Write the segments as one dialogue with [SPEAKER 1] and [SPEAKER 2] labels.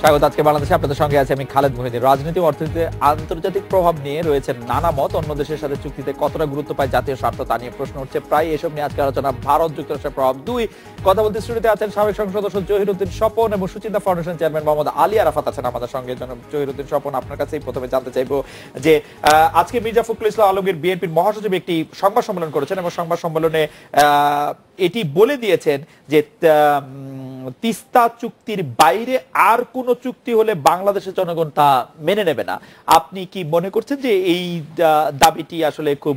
[SPEAKER 1] স্বাগত। আজকে বাংলাদেশে আপনাদের সঙ্গে আছে আমি খালেদ মহিউদ্দিন। রাজনীতি ও অর্থনীতিতে আন্তর্জাতিক প্রভাব নিয়ে রয়েছে নানা মত। অন্য দেশের সাথে চুক্তিতে কতটা গুরুত্ব পায় জাতীয় স্বার্থ তা নিয়ে প্রশ্ন উঠছে প্রায়। এসব নিয়ে আজকে আলোচনা ভারত যুক্তরাষ্ট্রের প্রভাব 2। কথা বলতে স্টুডিওতে আছেন সাবেক সংসদ সদস্য জহিরুদ্দিন স্বপন এবং সুচিন্তা ফাউন্ডেশন চেয়ারম্যান মোহাম্মদ আলী আরাফাত আছেন আমাদের সঙ্গে। জহিরুদ্দিন স্বপন, আপনার কাছেই প্রথমে জানতে চাইবো যে আজকে মির্জা ফখরুল ইসলাম আলমগীর বিএনপির মহাসচিব একটি সংবাদ সম্মেলন করেছেন এবং সংবাদ সম্মেলনে এটি বলে দিয়েছেন যে তিস্তা চুক্তির বাইরে আর কোন চুক্তি হলে বাংলাদেশের জনগণ তা মেনে নেবে না। আপনি কি মনে করছেন যে এই দাবিটি আসলে খুব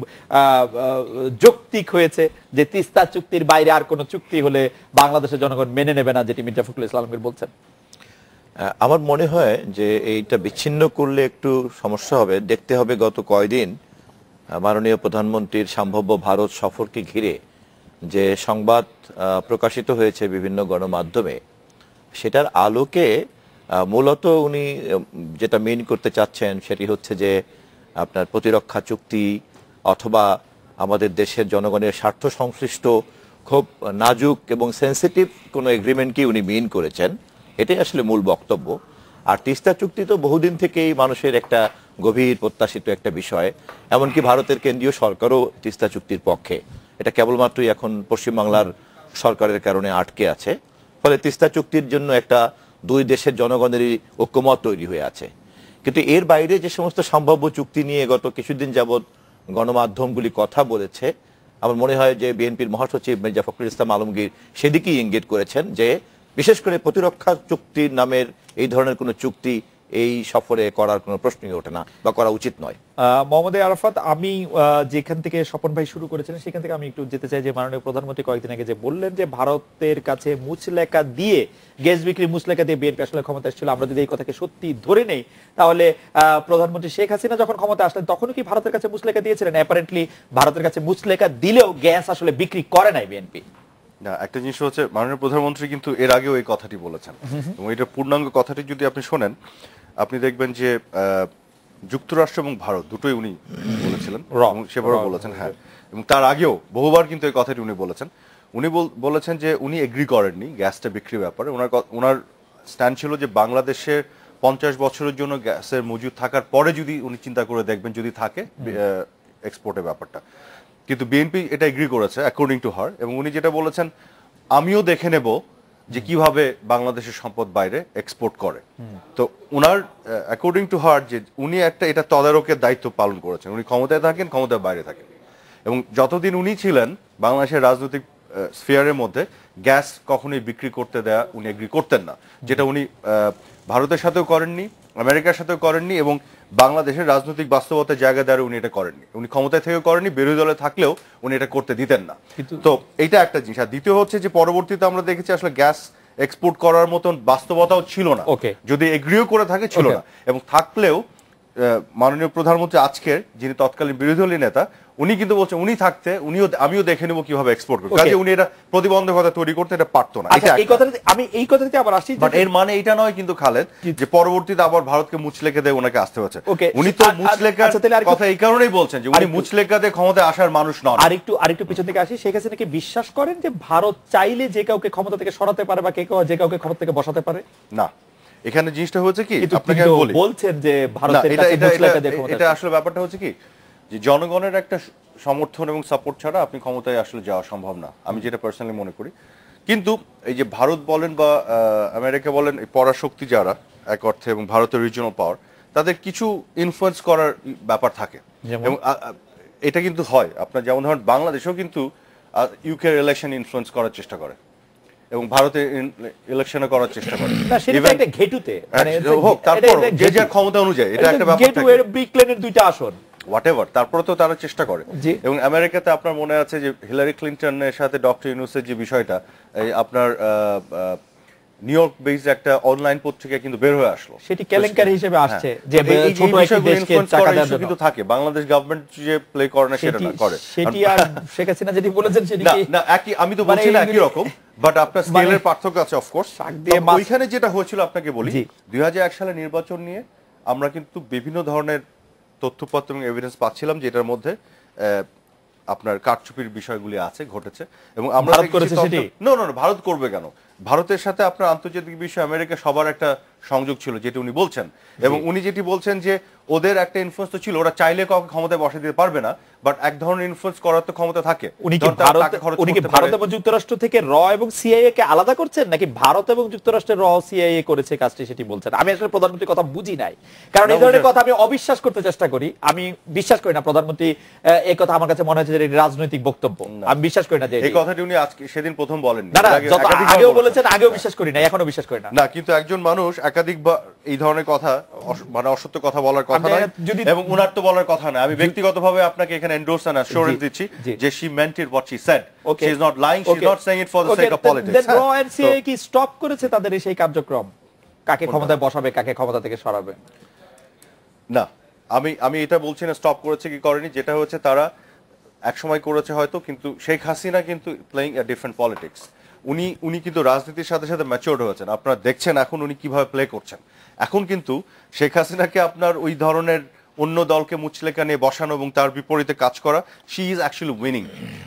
[SPEAKER 1] যৌক্তিক হয়েছে যে তিস্তা চুক্তির বাইরে আর কোন চুক্তি হলে বাংলাদেশের জনগণ মেনে নেবে না, যেটি মির্জা ফখরুল ইসলাম আলমগীর বলছেন?
[SPEAKER 2] আমার মনে হয় যে এইটা বিচ্ছিন্ন করলে একটু সমস্যা হবে। দেখতে হবে গত কয়দিন মাননীয় প্রধানমন্ত্রীর সম্ভাব্য ভারত সফরকে ঘিরে যে সংবাদ প্রকাশিত হয়েছে বিভিন্ন গণমাধ্যমে, সেটার আলোকে মূলত উনি যেটা মেন করতে চাচ্ছেন সেটি হচ্ছে যে আপনার প্রতিরক্ষা চুক্তি অথবা আমাদের দেশের জনগণের স্বার্থ সংশ্লিষ্ট খুব নাজুক এবং সেন্সিটিভ কোনো এগ্রিমেন্টকে উনি মেন করেছেন। এটাই আসলে মূল বক্তব্য। আর তিস্তা চুক্তি তো বহুদিন থেকেই মানুষের একটা গভীর প্রত্যাশিত একটা বিষয়। এমনকি ভারতের কেন্দ্রীয় সরকারও তিস্তা চুক্তির পক্ষে। এটা কেবলমাত্রই এখন পশ্চিমবাংলার সরকারের কারণে আটকে আছে। ফলে তিস্তা চুক্তির জন্য একটা দুই দেশের জনগণেরই ঐক্যমত তৈরি হয়ে আছে। কিন্তু এর বাইরে যে সমস্ত সম্ভাব্য চুক্তি নিয়ে গত কিছুদিন যাবৎ গণমাধ্যমগুলি কথা বলেছে, আমার মনে হয় যে বিএনপির মহাসচিব মির্জা ফখরুল ইসলাম আলমগীর সেদিকেই ইঙ্গিত করেছেন যে বিশেষ করে প্রতিরক্ষা চুক্তির নামের এই ধরনের কোনো চুক্তি এই সফরে করার কোনো প্রশ্নই ওঠে না বা করা উচিত নয়।
[SPEAKER 1] মোহাম্মদ আরাফাত, আমি যেখান থেকে স্বপন ভাই শুরু করেছিলেন সেখান থেকে আমি একটু যেতে চাই যে মাননীয় প্রধানমন্ত্রী কয়েকদিন আগে যে বললেন যে ভারতের কাছে মুচলেকা দিয়ে গ্যাস বিক্রি মুচলেকা দিয়ে বিএনপি আসলে ক্ষমতা এসেছিল। আমরা যদি এই কথাকে সত্যি ধরে নেই তাহলে প্রধানমন্ত্রী শেখ হাসিনা যখন ক্ষমতা আসলেন তখনও কি ভারতের কাছে মুচলেকা দিয়েছিলেন? অ্যাপারেন্টলি ভারতের কাছে মুচলেকা দিলেও গ্যাস আসলে বিক্রি করে নাই বিএনপি।
[SPEAKER 3] না, একটা জিনিস হচ্ছে মাননীয় প্রধানমন্ত্রী কিন্তু এর আগেও এই কথাটি বলেছেন এবং এটার পূর্ণাঙ্গ কথাটি যদি আপনি শোনেন আপনি দেখবেন যে যুক্তরাষ্ট্র এবং ভারত দুটোই উনি বলেছিলেন এবং সেবারও বলেছেন। হ্যাঁ, এবং তার আগেও বহুবার কিন্তু এই কথাটি উনি বলেছেন। উনি বলেছেন যে উনি এগ্রি করেননি গ্যাসটা বিক্রির ব্যাপারে। ওনার স্ট্যান্ড ছিল যে বাংলাদেশের 50 বছরের জন্য গ্যাসের মজুদ থাকার পরে যদি উনি চিন্তা করে দেখবেন যদি থাকে এক্সপোর্টের ব্যাপারটা। কিন্তু বিএনপি এটা এগ্রি করেছে অ্যাকর্ডিং টু হার, এবং উনি যেটা বলেছেন আমিও দেখে নেব যে কিভাবে বাংলাদেশের সম্পদ বাইরে এক্সপোর্ট করে। তো উনার অ্যাকর্ডিং টু হার যে উনি এটা তদারকের দায়িত্ব পালন করেছেন। উনি ক্ষমতায় থাকেন, ক্ষমতার বাইরে থাকেন, এবং যতদিন উনি ছিলেন বাংলাদেশের রাজনৈতিক স্ফিয়ারের মধ্যে গ্যাস কখনোই বিক্রি করতে দেয়া উনি এগ্রি করতেন না, যেটা উনি ভারতের সাথেও করেননি, আমেরিকার সাথেও করেননি, এবং বাংলাদেশের রাজনৈতিক বাস্তবতার জায়গা দ্বারা উনি এটা করেননি। উনি ক্ষমতায় থেকেও করেননি, বিরোধী দলে থাকলেও উনি এটা করতে দিতেন না। তো এইটা একটা জিনিস। আর দ্বিতীয় হচ্ছে যে পরবর্তীতে আমরা দেখেছি আসলে গ্যাস এক্সপোর্ট করার মতন বাস্তবতাও ছিল না, যদি এগ্রিও করে থাকে ছিল না। এবং থাকলেও মাননীয় প্রধানমন্ত্রী আজকের যিনি তৎকালীন বিরোধী দলীয় নেতা উনি কিন্তু বলছেন উনি থাকতে আমিও দেখে নেব কিভাবে এক্সপোর্ট করবে। কাজে উনি এটা প্রতিবন্ধকতা তৈরি করতে এটা পারতো না।
[SPEAKER 1] আমি এই কথাতে আবার আসছি,
[SPEAKER 3] বাট এর মানে এটা নয় কিন্তু খালেদ যে পরবর্তীতে আবার ভারতকে মুচলেকা দিয়ে ওনাকে আসতে হচ্ছে। উনি তো মুচলেকার কথা এই কারণেই বলছেন যে উনি মুচলেকা দিয়ে ক্ষমতায় আসার মানুষ নন।
[SPEAKER 1] আরেকটু পিছন থেকে আসি, শেখ হাসিনা কি বিশ্বাস করেন যে ভারত চাইলে যে কাউকে ক্ষমতা থেকে সরাতে পারে বা যে কাউকে ক্ষমতা থেকে বসাতে পারে?
[SPEAKER 3] না, এখানে জিনিসটা হচ্ছে কি আপনাকে বলি,
[SPEAKER 1] বলছেন যে ভারতের কাছে মুচলেকা দিয়ে ক্ষমতা।
[SPEAKER 3] এটা আসলে ব্যাপারটা হচ্ছে কি যে জনগণের একটা সমর্থন এবং সাপোর্ট ছাড়া আপনি ক্ষমতায় আসলে যাওয়া সম্ভব না, আমি যেটা পার্সোনালি মনে করি। কিন্তু এই যে ভারত বলেন বা আমেরিকা বলেন, এই পরাশক্তি যারা এক অর্থে এবং ভারতের রিজিওনাল পাওয়ার, তাদের কিছু ইনফ্লুয়েন্স করার ব্যাপার থাকে এবং এটা কিন্তু হয়। আপনার যেমন ধরেন বাংলাদেশেও কিন্তু ইউকে ইলেকশন ইনফ্লুয়েন্স করার চেষ্টা করে এবং ভারতে ইলেকশনে করার চেষ্টা করে, তারপর যে যার ক্ষমতা অনুযায়ী এটা একটা ব্যাপার থাকে।
[SPEAKER 1] ব্রিকলেনের 2টা আসন
[SPEAKER 3] হোয়াটএভার, তারপরে তো তারা চেষ্টা করে। এবং আমেরিকাতে আপনার মনে আছে যে হিলারি ক্লিনটনের সাথে ডক্টর ইউনুসের যে বিষয়টা, এই আপনার নিউ ইয়র্ক বেসড একটা অনলাইন পত্রিকা কিন্তু বের হয়ে আসলো,
[SPEAKER 1] সেটি কেলেঙ্কারি হিসেবে আসছে যে ছোট একটা দেশকে টাকা দেওয়ার জন্য
[SPEAKER 3] কিন্তু থাকে। বাংলাদেশ গভর্নমেন্ট যে প্লে করে না সেটা না করে,
[SPEAKER 1] সেটি আর শেখ হাসিনা যেটি বলেছেন সেটি
[SPEAKER 3] না একই, আমি তো বলছি না একই রকম, বাট আপনার স্কেলের পার্থক্য আছে অফ কোর্স। ওইখানে যেটা হয়েছিল আপনাকে বলি, 2001 সালে নির্বাচন নিয়ে আমরা কিন্তু বিভিন্ন ধরনের তথ্যপত্র এবং এভিডেন্স পাচ্ছিলাম যেটার মধ্যে আপনার কারচুপির বিষয়গুলি আছে, ঘটেছে। এবং আমরা
[SPEAKER 1] ভারত করেছে সেটি?
[SPEAKER 3] না, ভারত করবে কেন? ভারতের সাথে আপনার আন্তর্জাতিক বিষয় আমেরিকা সবার একটা সংযোগ ছিল, যেটি উনি বলছেন। এবং উনি যেটি বলছেন যে ওদের একটা ইনফ্লুয়েন্স তো ছিল, ওরা চাইলে কাউকে ক্ষমতায় বসে দিতে পারবে না, বাট এক ধরনের ইনফ্লুয়েন্স করার তো ক্ষমতা থাকে।
[SPEAKER 1] উনি কি ভারত এবং যুক্তরাষ্ট্র থেকে র এবং সিআইএ কে আলাদা করছেন, নাকি ভারত এবং যুক্তরাষ্ট্রের র সিআইএ করেছে কাজটি সেটি বলছেন? আমি আসলে প্রধানমন্ত্রীর কথা বুঝি নাই, কারণ এই ধরনের কথা আমি অবিশ্বাস করতে চেষ্টা করি। আমি বিশ্বাস করি না প্রধানমন্ত্রী এই কথা, আমার কাছে মনে হচ্ছে যে রাজনৈতিক বক্তব্য। আমি বিশ্বাস করি না যে
[SPEAKER 3] এই কথাটি উনি আজকে সেদিন প্রথম বলেননি,
[SPEAKER 1] আগেও বলেছেন, আগেও বিশ্বাস করি না, এখনো বিশ্বাস করি না।
[SPEAKER 3] না, কিন্তু একজন মানুষ একাধিকবার এই ধরনের কথা, মানে অসত্য কথা বলার কথা নয়, এবং উনার তো বলার কথা না। আমি ব্যক্তিগতভাবে আপনাকে এখানে এন্ডোর্স এন্ড অ্যাসুরেন্স দিচ্ছি যে she meant it what she said. She is not lying, she is not saying it for the sake of politics.
[SPEAKER 1] Then Raw and CA কি স্টপ করেছে তাদের এই সেই কার্যক্রম, কাকে ক্ষমতায় বসাবে, কাকে ক্ষমতা থেকে সরাবে?
[SPEAKER 3] না, আমি এটা বলছি না স্টপ করেছে কি করেনি, যেটা হচ্ছে তারা একসময় করেছে হয়তো, কিন্তু শেখ হাসিনা কিন্তু প্লেইং আ ডিফারেন্ট পলিটিক্স। উনি কিন্তু রাজনীতির সাথে সাথে ম্যাচিউরড হয়েছেন। আপনারা দেখছেন এখন উনি কিভাবে প্লে করছেন। এখন কিন্তু শেখ হাসিনাকে আপনার ওই ধরনের অন্য দলকে মুচলেকা নিয়ে বসানো এবং তার বিপরীতে কাজ করা, she is actually winning.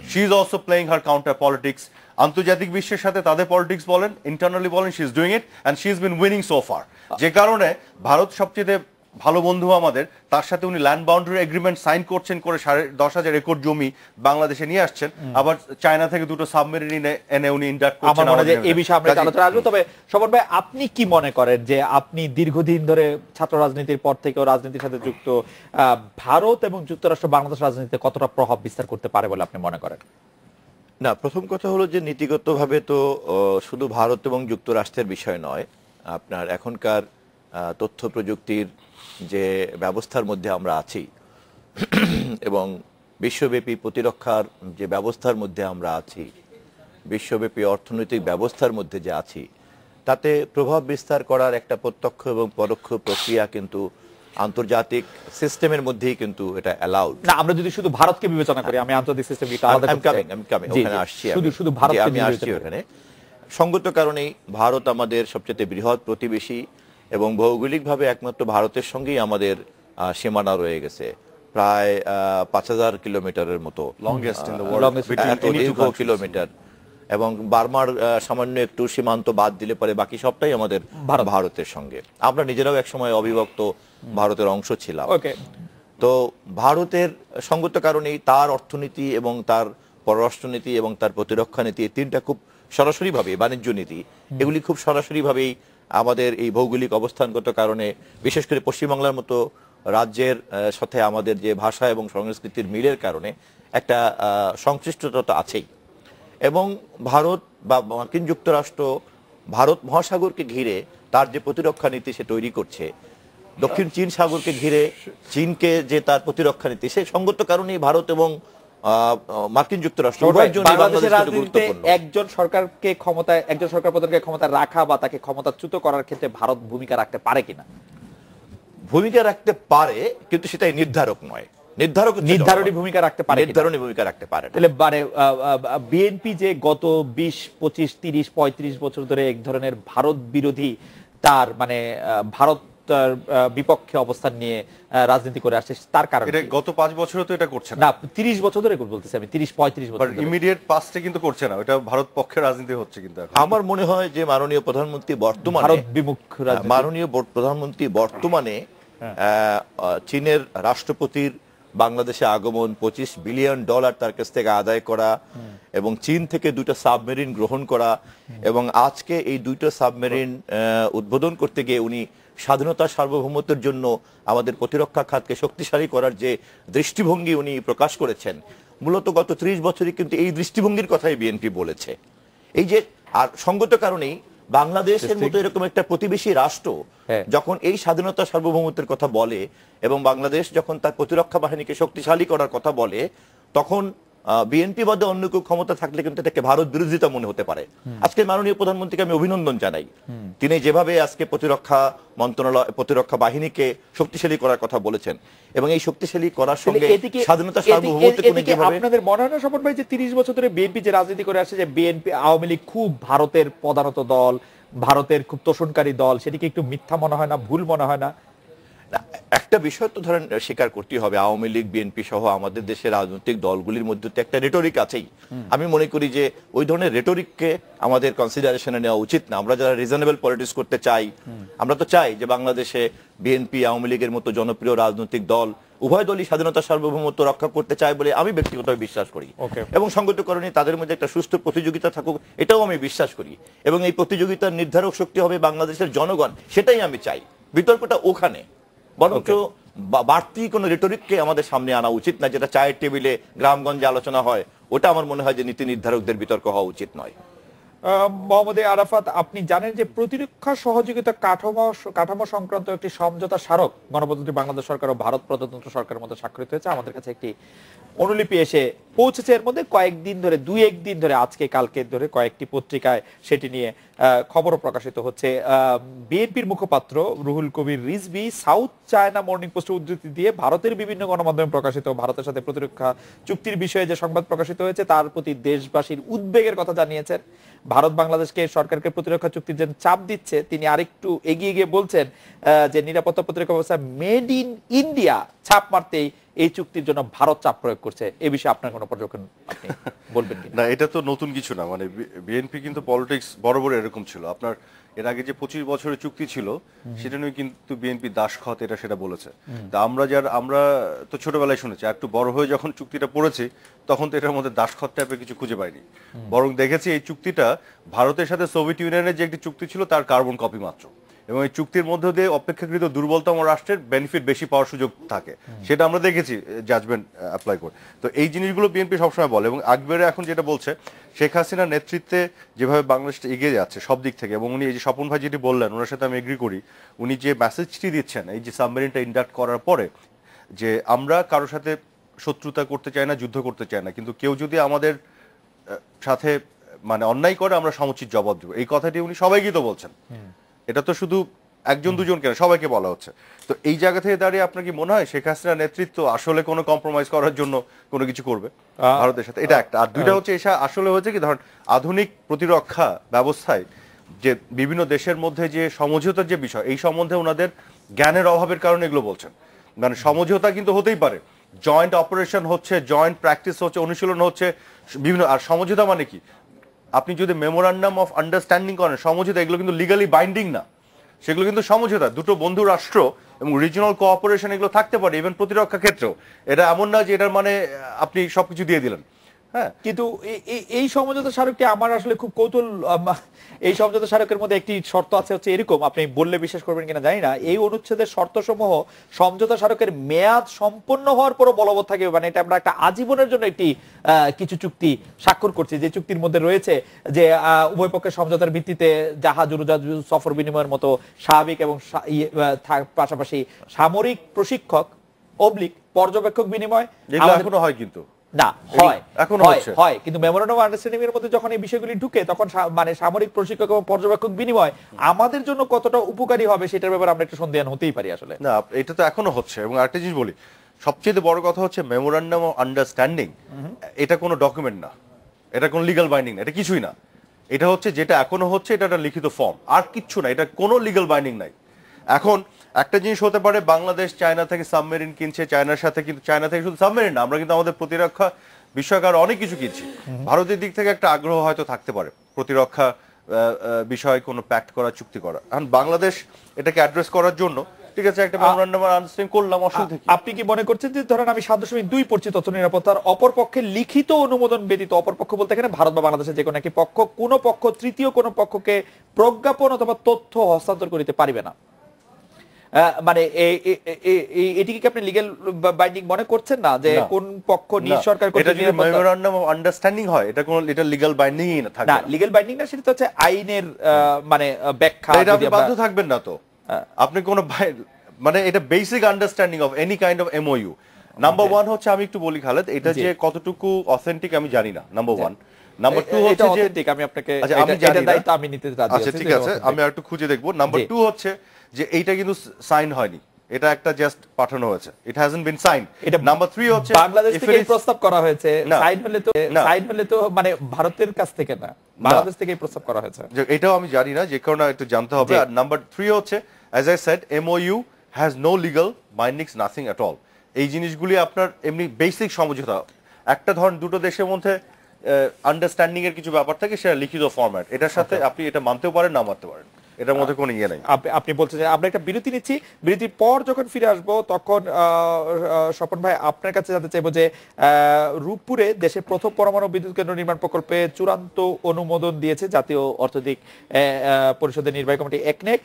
[SPEAKER 3] She is also playing her counter politics. আন্তর্জাতিক বিশ্বের সাথে তাদের পলিটিক্স বলেন, ইন্টারনালি বলেন, she is doing it and she is bin winning so far. যে কারণে ভারত সবচেয়ে ভালো বন্ধু আমাদের, তার সাথে উনি ল্যান্ড বাউন্ডারি এগ্রিমেন্ট সাইন করছেন, করে 10,500 একর জমি বাংলাদেশে নিয়ে আসছেন, আবার চায়না থেকে 2টো সাবমেরিন এনে উনি ইন্ডাক্ট করছেন।
[SPEAKER 1] আমার মনে হয় এই বিষয়ে আমরা আলোচনা আসবো। তবে স্বপন ভাই, আপনি কি মনে করেন যে আপনি দীর্ঘদিন ধরে ছাত্র রাজনীতির পর থেকেও রাজনীতির সাথে যুক্ত, ভারত এবং যুক্তরাষ্ট্র বাংলাদেশ রাজনীতিতে কতটা প্রভাব বিস্তার করতে পারে বলে আপনি মনে করেন?
[SPEAKER 2] না, প্রথম কথা হলো যে নীতিগতভাবে তো শুধু ভারত এবং যুক্তরাষ্ট্রের বিষয় নয়। আপনার এখনকার তথ্য প্রযুক্তির যে ব্যবস্থার মধ্যে আমরা আছি এবং বিশ্বব্যাপী প্রতিরক্ষার যে ব্যবস্থার মধ্যে আমরা আছি, বিশ্বব্যাপী অর্থনৈতিক ব্যবস্থার মধ্যে যে আছি, তাতে প্রভাব বিস্তার করার একটা প্রত্যক্ষ এবং পরোক্ষ প্রক্রিয়া কিন্তু আন্তর্জাতিক সিস্টেমের মধ্যেই কিন্তু এটা অ্যালাউড
[SPEAKER 1] না। আমরা যদি শুধু ভারতকে বিবেচনা করি, আমি আন্তর্জাতিক সিস্টেমকে আলাদা করতে
[SPEAKER 2] ওখানে আসছি, শুধু ভারতকে আমি আসছি ওখানে। সঙ্গত কারণেই ভারত আমাদের সবচেয়ে বৃহৎ প্রতিবেশী এবং ভৌগোলিকভাবে একমাত্র ভারতের সঙ্গেই আমাদের সীমানা রয়ে গেছে, প্রায় 5,000 কিলোমিটারের মতো,
[SPEAKER 3] longest in the world
[SPEAKER 2] kilometre. এবং বার্মার সামান্য একটু সীমান্ত বাদ দিলে পরে বাকি সবটাই আমাদের ভারতের সঙ্গে। আমরা নিজেরাও একসময় অবিভক্ত ভারতের অংশ ছিলাম। তো ভারতের সঙ্গত কারণেই তার অর্থনীতি এবং তার পররাষ্ট্রনীতি এবং তার প্রতিরক্ষা নীতি, এই তিনটা খুব সরাসরিভাবে, বাণিজ্য নীতি, এগুলি খুব সরাসরিভাবেই আমাদের এই ভৌগোলিক অবস্থানগত কারণে, বিশেষ করে পশ্চিমবাংলার মতো রাজ্যের সাথে আমাদের যে ভাষা এবং সংস্কৃতির মিলের কারণে একটা সংশ্লিষ্টতা আছেই। এবং ভারত বা মার্কিন যুক্তরাষ্ট্র ভারত মহাসাগরকে ঘিরে তার যে প্রতিরক্ষা নীতি সে তৈরি করছে, দক্ষিণ চীন সাগরকে ঘিরে চীনকে যে তার প্রতিরক্ষা নীতি, সেই সঙ্গত কারণেই ভারত এবং মার্কিন যুক্তরাষ্ট্র
[SPEAKER 1] একজন সরকারকে ক্ষমতায়, একজন সরকার প্রধানকে ক্ষমতায় রাখা বা তাকে ক্ষমতাচ্যুত করার ক্ষেত্রে ভারত ভূমিকা রাখতে পারে কিনা?
[SPEAKER 2] ভূমিকা রাখতে পারে, কিন্তু সেটাই নির্ধারক নয়।
[SPEAKER 1] নির্ধারণী ভূমিকা রাখতে পারে,
[SPEAKER 2] নির্ধারণী ভূমিকা রাখতে পারে।
[SPEAKER 1] তাহলে মানে বিএনপি যে গত 20, 25, 30, 35 বছর ধরে এক ধরনের ভারত বিরোধী, তার মানে ভারত বিপক্ষে অবস্থান নিয়ে রাজনীতি করে আসছে, তার কারণে
[SPEAKER 3] গত 5 বছরে তো এটা করছে
[SPEAKER 1] না, 30 বছর ধরে বলতেছি আমি, 30-35 বছর
[SPEAKER 3] ইমিডিয়েট পাস্টে কিন্তু করছে না, এটা ভারত পক্ষের রাজনীতি হচ্ছে। কিন্তু
[SPEAKER 2] আমার মনে হয় যে মাননীয় প্রধানমন্ত্রী বর্তমানে
[SPEAKER 1] ভারত বিমুখ,
[SPEAKER 2] মাননীয় প্রধানমন্ত্রী বর্তমানে চীনের রাষ্ট্রপতির বাংলাদেশে আগমন, $25 বিলিয়ন তার কাছ থেকে আদায় করা এবং চীন থেকে 2টা সাবমেরিন গ্রহণ করা, এবং আজকে এই 2টা সাবমেরিন উদ্বোধন করতে গিয়ে উনি স্বাধীনতা সার্বভৌমত্বের জন্য আমাদের প্রতিরক্ষা খাতকে শক্তিশালী করার যে দৃষ্টিভঙ্গি উনি প্রকাশ করেছেন, মূলত গত 30 বছরই কিন্তু এই দৃষ্টিভঙ্গির কথাই বিএনপি বলেছে। এই যে, আর সঙ্গত কারণেই বাংলাদেশের মতো এরকম একটা প্রতিবেশী রাষ্ট্র যখন এই স্বাধীনতা সার্বভৌমত্বের কথা বলে এবং বাংলাদেশ যখন তার প্রতিরক্ষা বাহিনীকে শক্তিশালী করার কথা বলে, তখন বিএনপি বাদে অন্য কেউ ক্ষমতা থাকলে কিন্তু এটাকে ভারত বিরোধিতা মনে হতে পারে। আজকে মাননীয় প্রধানমন্ত্রীকে আমি অভিনন্দন জানাই, তিনি যেভাবে আজকে প্রতিরক্ষা মন্ত্রণালয়, প্রতিরক্ষা বাহিনীকে শক্তিশালী করার কথা বলেছেন, এবং এই শক্তিশালী করার সঙ্গে স্বাধীনতা সার্বভৌমত্ব।
[SPEAKER 1] আপনাদের মনে হয় না স্বপন ভাই যে 30 বছর ধরে বিএনপি যে রাজনীতি করে আসছে, যে বিএনপি আওয়ামী লীগ খুব ভারতের প্রধানত দল, ভারতের খুব তোষণকারী দল, সেটিকে একটু মিথ্যা মনে হয় না, ভুল মনে হয় না?
[SPEAKER 2] না, একটা বিষয় তো ধরেন স্বীকার করতেই হবে, আওয়ামী লীগ বিএনপি সহ আমাদের দেশের রাজনৈতিক দলগুলির মধ্যে তো একটা রেটরিক আছেই। আমি মনে করি যে ওই ধরনের রেটরিককে আমাদের কনসিডারেশনে নেওয়া উচিত না। আমরা যারা রিজনেবল পলিটিক্স করতে চাই, আমরা তো চাই যে বাংলাদেশে বিএনপি আওয়ামী লীগের মতো জনপ্রিয় রাজনৈতিক দল উভয় দলই স্বাধীনতা সার্বভৌমত্ব রক্ষা করতে চায় বলে আমি ব্যক্তিগতভাবে বিশ্বাস করি। এবং সংগঠনকরণে তাদের মধ্যে একটা সুস্থ প্রতিযোগিতা থাকুক, এটাও আমি বিশ্বাস করি। এবং এই প্রতিযোগিতার নির্ধারক শক্তি হবে বাংলাদেশের জনগণ, সেটাই আমি চাই। বিতর্কটা ওখানে, বরঞ্চ বাড়তি কোনো রেটরিককে আমাদের সামনে আনা উচিত না, যেটা চায়ের টেবিলে গ্রামগঞ্জে আলোচনা হয়। ওটা আমার মনে হয় যে নীতি নির্ধারকদের বিতর্ক হওয়া উচিত নয়।
[SPEAKER 1] মোহাম্মদ আরাফাত, আপনি জানেন যে প্রতিরক্ষা সহযোগিতা কাঠামো সংক্রান্ত একটি সমঝোতা স্মারক গণপ্রজাতন্ত্রী বাংলাদেশ সরকার ও ভারত প্রজাতন্ত্র সরকারের মধ্যে স্বাক্ষরিত হয়েছে। আমাদের কাছে একটি অনুলিপি এসে পৌঁছেছে। এর মধ্যে কয়েকদিন ধরে, দুই একদিন ধরে, আজকে কালকে ধরে কয়েকটি পত্রিকায় সেটি নিয়ে খবরও প্রকাশিত হচ্ছে। বিএনপির মুখপাত্র Ruhul Kabir Rizvi south China morning পোস্টের উদ্ধৃতি দিয়ে ভারতের বিভিন্ন গণমাধ্যমে প্রকাশিত ভারতের সাথে প্রতিরক্ষা চুক্তির বিষয়ে যে সংবাদ প্রকাশিত হয়েছে তার প্রতি দেশবাসীর উদ্বেগের কথা জানিয়েছেন। ভারত বাংলাদেশকে সরকারকে প্রতিরক্ষা চুক্তির যে চাপ দিচ্ছে, তিনি আরেকটু এগিয়ে গিয়ে বলছেন যে নিরাপত্তা প্রতিরক্ষা ব্যবস্থা মেড ইন ইন্ডিয়া ছাপ মারতেই এই চুক্তির জন্য ভারত চাপ প্রয়োগ করছে। এই বিষয়ে আপনার কোনো পর্যবেক্ষণ আপনি বলবেন কি?
[SPEAKER 3] না, এটা তো নতুন কিছু না। মানে বিএনপি কিন্তু পলিটিক্স বরাবর এরকম ছিল। আপনার এর আগে যে 25 বছরের চুক্তি ছিল সেটা নিয়ে কিন্তু বিএনপি দাসখত সেটা বলেছে। তা আমরা তো ছোটবেলায় শুনেছি, একটু বড় হয়ে যখন চুক্তিটা পড়েছি তখন তো এটার মধ্যে দাসখত টাইপের কিছু খুঁজে পাইনি। বরং দেখেছি এই চুক্তিটা ভারতের সাথে সোভিয়েত ইউনিয়নের যে একটি চুক্তি ছিল তার কার্বন কপি মাত্র। এবং এই চুক্তির মধ্যে দিয়ে অপেক্ষাকৃত দুর্বলতম রাষ্ট্রের বেনিফিট বেশি পাওয়ার সুযোগ থাকে, সেটা আমরা দেখেছি জাজমেন্ট অ্যাপ্লাই করে। তো এই জিনিসগুলো বিএনপি সবসময় বলে। এবং আকবরে এখন যেটা বলছে, শেখ হাসিনার নেতৃত্বে যেভাবে বাংলাদেশটা এগিয়ে যাচ্ছে সব দিক থেকে, এবং উনি এই যে স্বপন ভাই যেটি বললেন ওনার সাথে আমি এগ্রি করি, উনি যে মেসেজটি দিচ্ছেন এই যে সাবমেরিনটা ইন্ডাক্ট করার পরে, যে আমরা কারোর সাথে শত্রুতা করতে চাই না, যুদ্ধ করতে চাই না, কিন্তু কেউ যদি আমাদের সাথে মানে অন্যায় করে আমরা সমুচিত জবাব দেবো, এই কথাটি উনি সবাইকে তো বলছেন। এটা তো শুধু একজন দুজন কেন, সবাইকে বলা হচ্ছে। তো এই জায়গা থেকে দাঁড়িয়ে আপনার কি মনে হয় শেখ হাসিনার নেতৃত্ব আসলে কোনো কম্প্রোমাইজ করার জন্য কোনো কিছু করবে ভারতের সাথে? এটা একটা। আর দুইটা হচ্ছে, এসা আসলে হয়েছে কি, ধরেন আধুনিক প্রতিরক্ষা ব্যবস্থায় যে বিভিন্ন দেশের মধ্যে যে সমঝোতার যে বিষয়, এই সম্বন্ধে ওনাদের জ্ঞানের অভাবের কারণে এগুলো বলছেন। মানে সমঝোতা কিন্তু হতেই পারে, জয়েন্ট অপারেশন হচ্ছে, জয়েন্ট প্র্যাকটিস হচ্ছে, অনুশীলন হচ্ছে বিভিন্ন। আর সমঝোতা মানে কি, আপনি যদি মেমোরান্ডাম অফ আন্ডারস্ট্যান্ডিং করেন, সমঝোতা, এগুলো কিন্তু লিগালি বাইন্ডিং না, সেগুলো কিন্তু সমঝোতা। দুটো বন্ধু রাষ্ট্র এবং রিজিওনাল কোঅপারেশন এগুলো থাকতে পারে ইভেন প্রতিরক্ষা ক্ষেত্রেও। এটা এমন না যে এটার মানে আপনি সবকিছু দিয়ে দিলেন। হ্যাঁ, কিন্তু
[SPEAKER 1] এই সমঝোতা স্মারকটি আমার আসলে খুব কৌতূহল। এই সমঝোতা স্মারকের মধ্যে একটি শর্ত আছে, হচ্ছে এরকম, আপনি বললে বিশ্বাস করবেন কিনা জানি না, এই অনুচ্ছেদের শর্তসমূহ সমঝোতা স্মারকের মেয়াদ সম্পন্ন হওয়ার পরও বলবৎ থাকে। মানে এটা আমরা একটা আজীবনের জন্য একটি কিছু চুক্তি স্বাক্ষর করছি, যে চুক্তির মধ্যে রয়েছে যে উভয় পক্ষের সমঝোতার ভিত্তিতে জাহাজ, উড়োজাহাজ, সফর বিনিময়ের মতো স্বাভাবিক এবং পাশাপাশি সামরিক প্রশিক্ষক অবলিক পর্যবেক্ষক বিনিময়
[SPEAKER 3] এখনো হয়, কিন্তু
[SPEAKER 1] না হয়,
[SPEAKER 3] এখনো
[SPEAKER 1] হয়, কিন্তু মেমোরান্ডাম অফ আন্ডারস্ট্যান্ডিং এর মধ্যে যখন এই বিষয়গুলি ঢুকে তখন মানে সামরিক প্রশিক্ষক এবং পর্যবেক্ষক বিনিময় আমাদের জন্য কতটা উপকারী হবে সেটার ব্যাপারে আমরা একটু সন্দেহান হতেই পারি আসলে।
[SPEAKER 3] না, এটা তো এখনো হচ্ছে। এবং আরেকটা জিনিস বলি, সবচেয়ে বড় কথা হচ্ছে মেমোরান্ডাম অফ আন্ডারস্ট্যান্ডিং এটা কোনো ডকুমেন্ট না, এটা কোনো লিগ্যাল বাইন্ডিং না, এটা কিছুই না। এটা হচ্ছে যেটা এখনো হচ্ছে, এটা একটা লিখিত ফর্ম, আর কিচ্ছু না, এটা কোনো লিগ্যাল বাইন্ডিং নাই। এখন একটা জিনিস হতে পারে, বাংলাদেশ চায়না থেকে সাবমেরিন কিনছে চায়নার সাথে, কিন্তু চায়না থেকে শুধু সাবমেরিন না, আমরা কিন্তু আমাদের প্রতিরক্ষা বিষয়ক আর অনেক কিছু কিনছি। ভারতের দিক থেকে একটা আগ্রহ হয়তো থাকতে পারে প্রতিরক্ষা বিষয়ে কোনো প্যাক্ট করা, চুক্তি করা। এখন বাংলাদেশ এটাকে অ্যাড্রেস করার জন্য ঠিক আছে একটা মেমোরান্ডাম অফ আন্ডারস্ট্যান্ডিং করলাম, অসুবিধা কি?
[SPEAKER 1] আপনি কি মনে করছেন যে ধরেন আমি 7.2 পড়ছি তথ্য নিরাপত্তার, অপর পক্ষের লিখিত অনুমোদন ব্যতীত, অপর পক্ষ বলতে এখানে ভারত বা বাংলাদেশের যে কোনো একটি পক্ষ, কোনো পক্ষ তৃতীয় কোনো পক্ষকে প্রজ্ঞাপন অথবা তথ্য হস্তান্তর করিতে পারিবে না? মানে এটিকে কি আপনি লিগ্যাল বাইন্ডিং মনে করছেন না, যে কোন পক্ষ নিঃসরকার
[SPEAKER 3] এটা যদি মেমোরান্ডাম অফ আন্ডারস্ট্যান্ডিং হয়, এটা কোন এটা লিগ্যাল বাইন্ডিংই না থাকে।
[SPEAKER 1] না, লিগ্যাল বাইন্ডিং না, সেটা হচ্ছে আইনের মানে ব্যাখ্যা।
[SPEAKER 3] এটা আপনি বাধ্য থাকবেন না তো, আপনি কোন মানে এটা basic understanding of any kind of MoU. Number 1 হচ্ছে, আমি একটু বলি খালেদ, এটা যে কতটুকু অথেন্টিক আমি জানি না, নাম্বার 1। নাম্বার 2 হচ্ছে যে
[SPEAKER 1] অথেন্টিক, আমি আপনাকে
[SPEAKER 3] এটা
[SPEAKER 1] দায়িত্ব আমি নিতে রাজি আছি।
[SPEAKER 3] আচ্ছা ঠিক আছে, আমি একটু খুঁজে দেখব। নাম্বার 2 হচ্ছে যে এইটা কিন্তু সাইন হয়নি, এটা একটা জাস্ট পাঠানো হয়েছে, ইট হ্যাজন্ট বিন সাইন।
[SPEAKER 1] নাম্বার 3 হচ্ছে বাংলাদেশ থেকে এই প্রস্তাব করা হয়েছে, সাইন হলে তো মানে ভারতের কাছ থেকে না, বাংলাদেশ থেকে এই প্রস্তাব করা হয়েছে।
[SPEAKER 3] এটাও আমি জানি না, যে কারণে একটু জানতে হবে। আর নাম্বার 3 হচ্ছে, as I said, MOU has no legal bindings, nothing at all. এই জিনিসগুলি আপনার এমনি বেসিক সমঝোতা। একটা ধরেন দুটো দেশের মধ্যে আন্ডারস্ট্যান্ডিং এর কিছু ব্যাপার থাকে, সেটা লিখিত ফরম্যাট, এটার সাথে আপনি এটা মানতেও পারেন না মানতে পারেন, এটার মধ্যে কোনো ইয়ে নাই।
[SPEAKER 1] আপনি বলছেন যে আমরা একটা বিরতি নিচ্ছি, বিরতির পর যখন ফিরে আসবো তখন স্বপন ভাই আপনার কাছে জানতে চাইবো যে রূপপুরে দেশের প্রথম পরমাণু বিদ্যুৎ কেন্দ্র নির্মাণ প্রকল্পে চূড়ান্ত অনুমোদন দিয়েছে জাতীয় অর্থনৈতিক পরিষদের নির্বাহী কমিটি একনেক।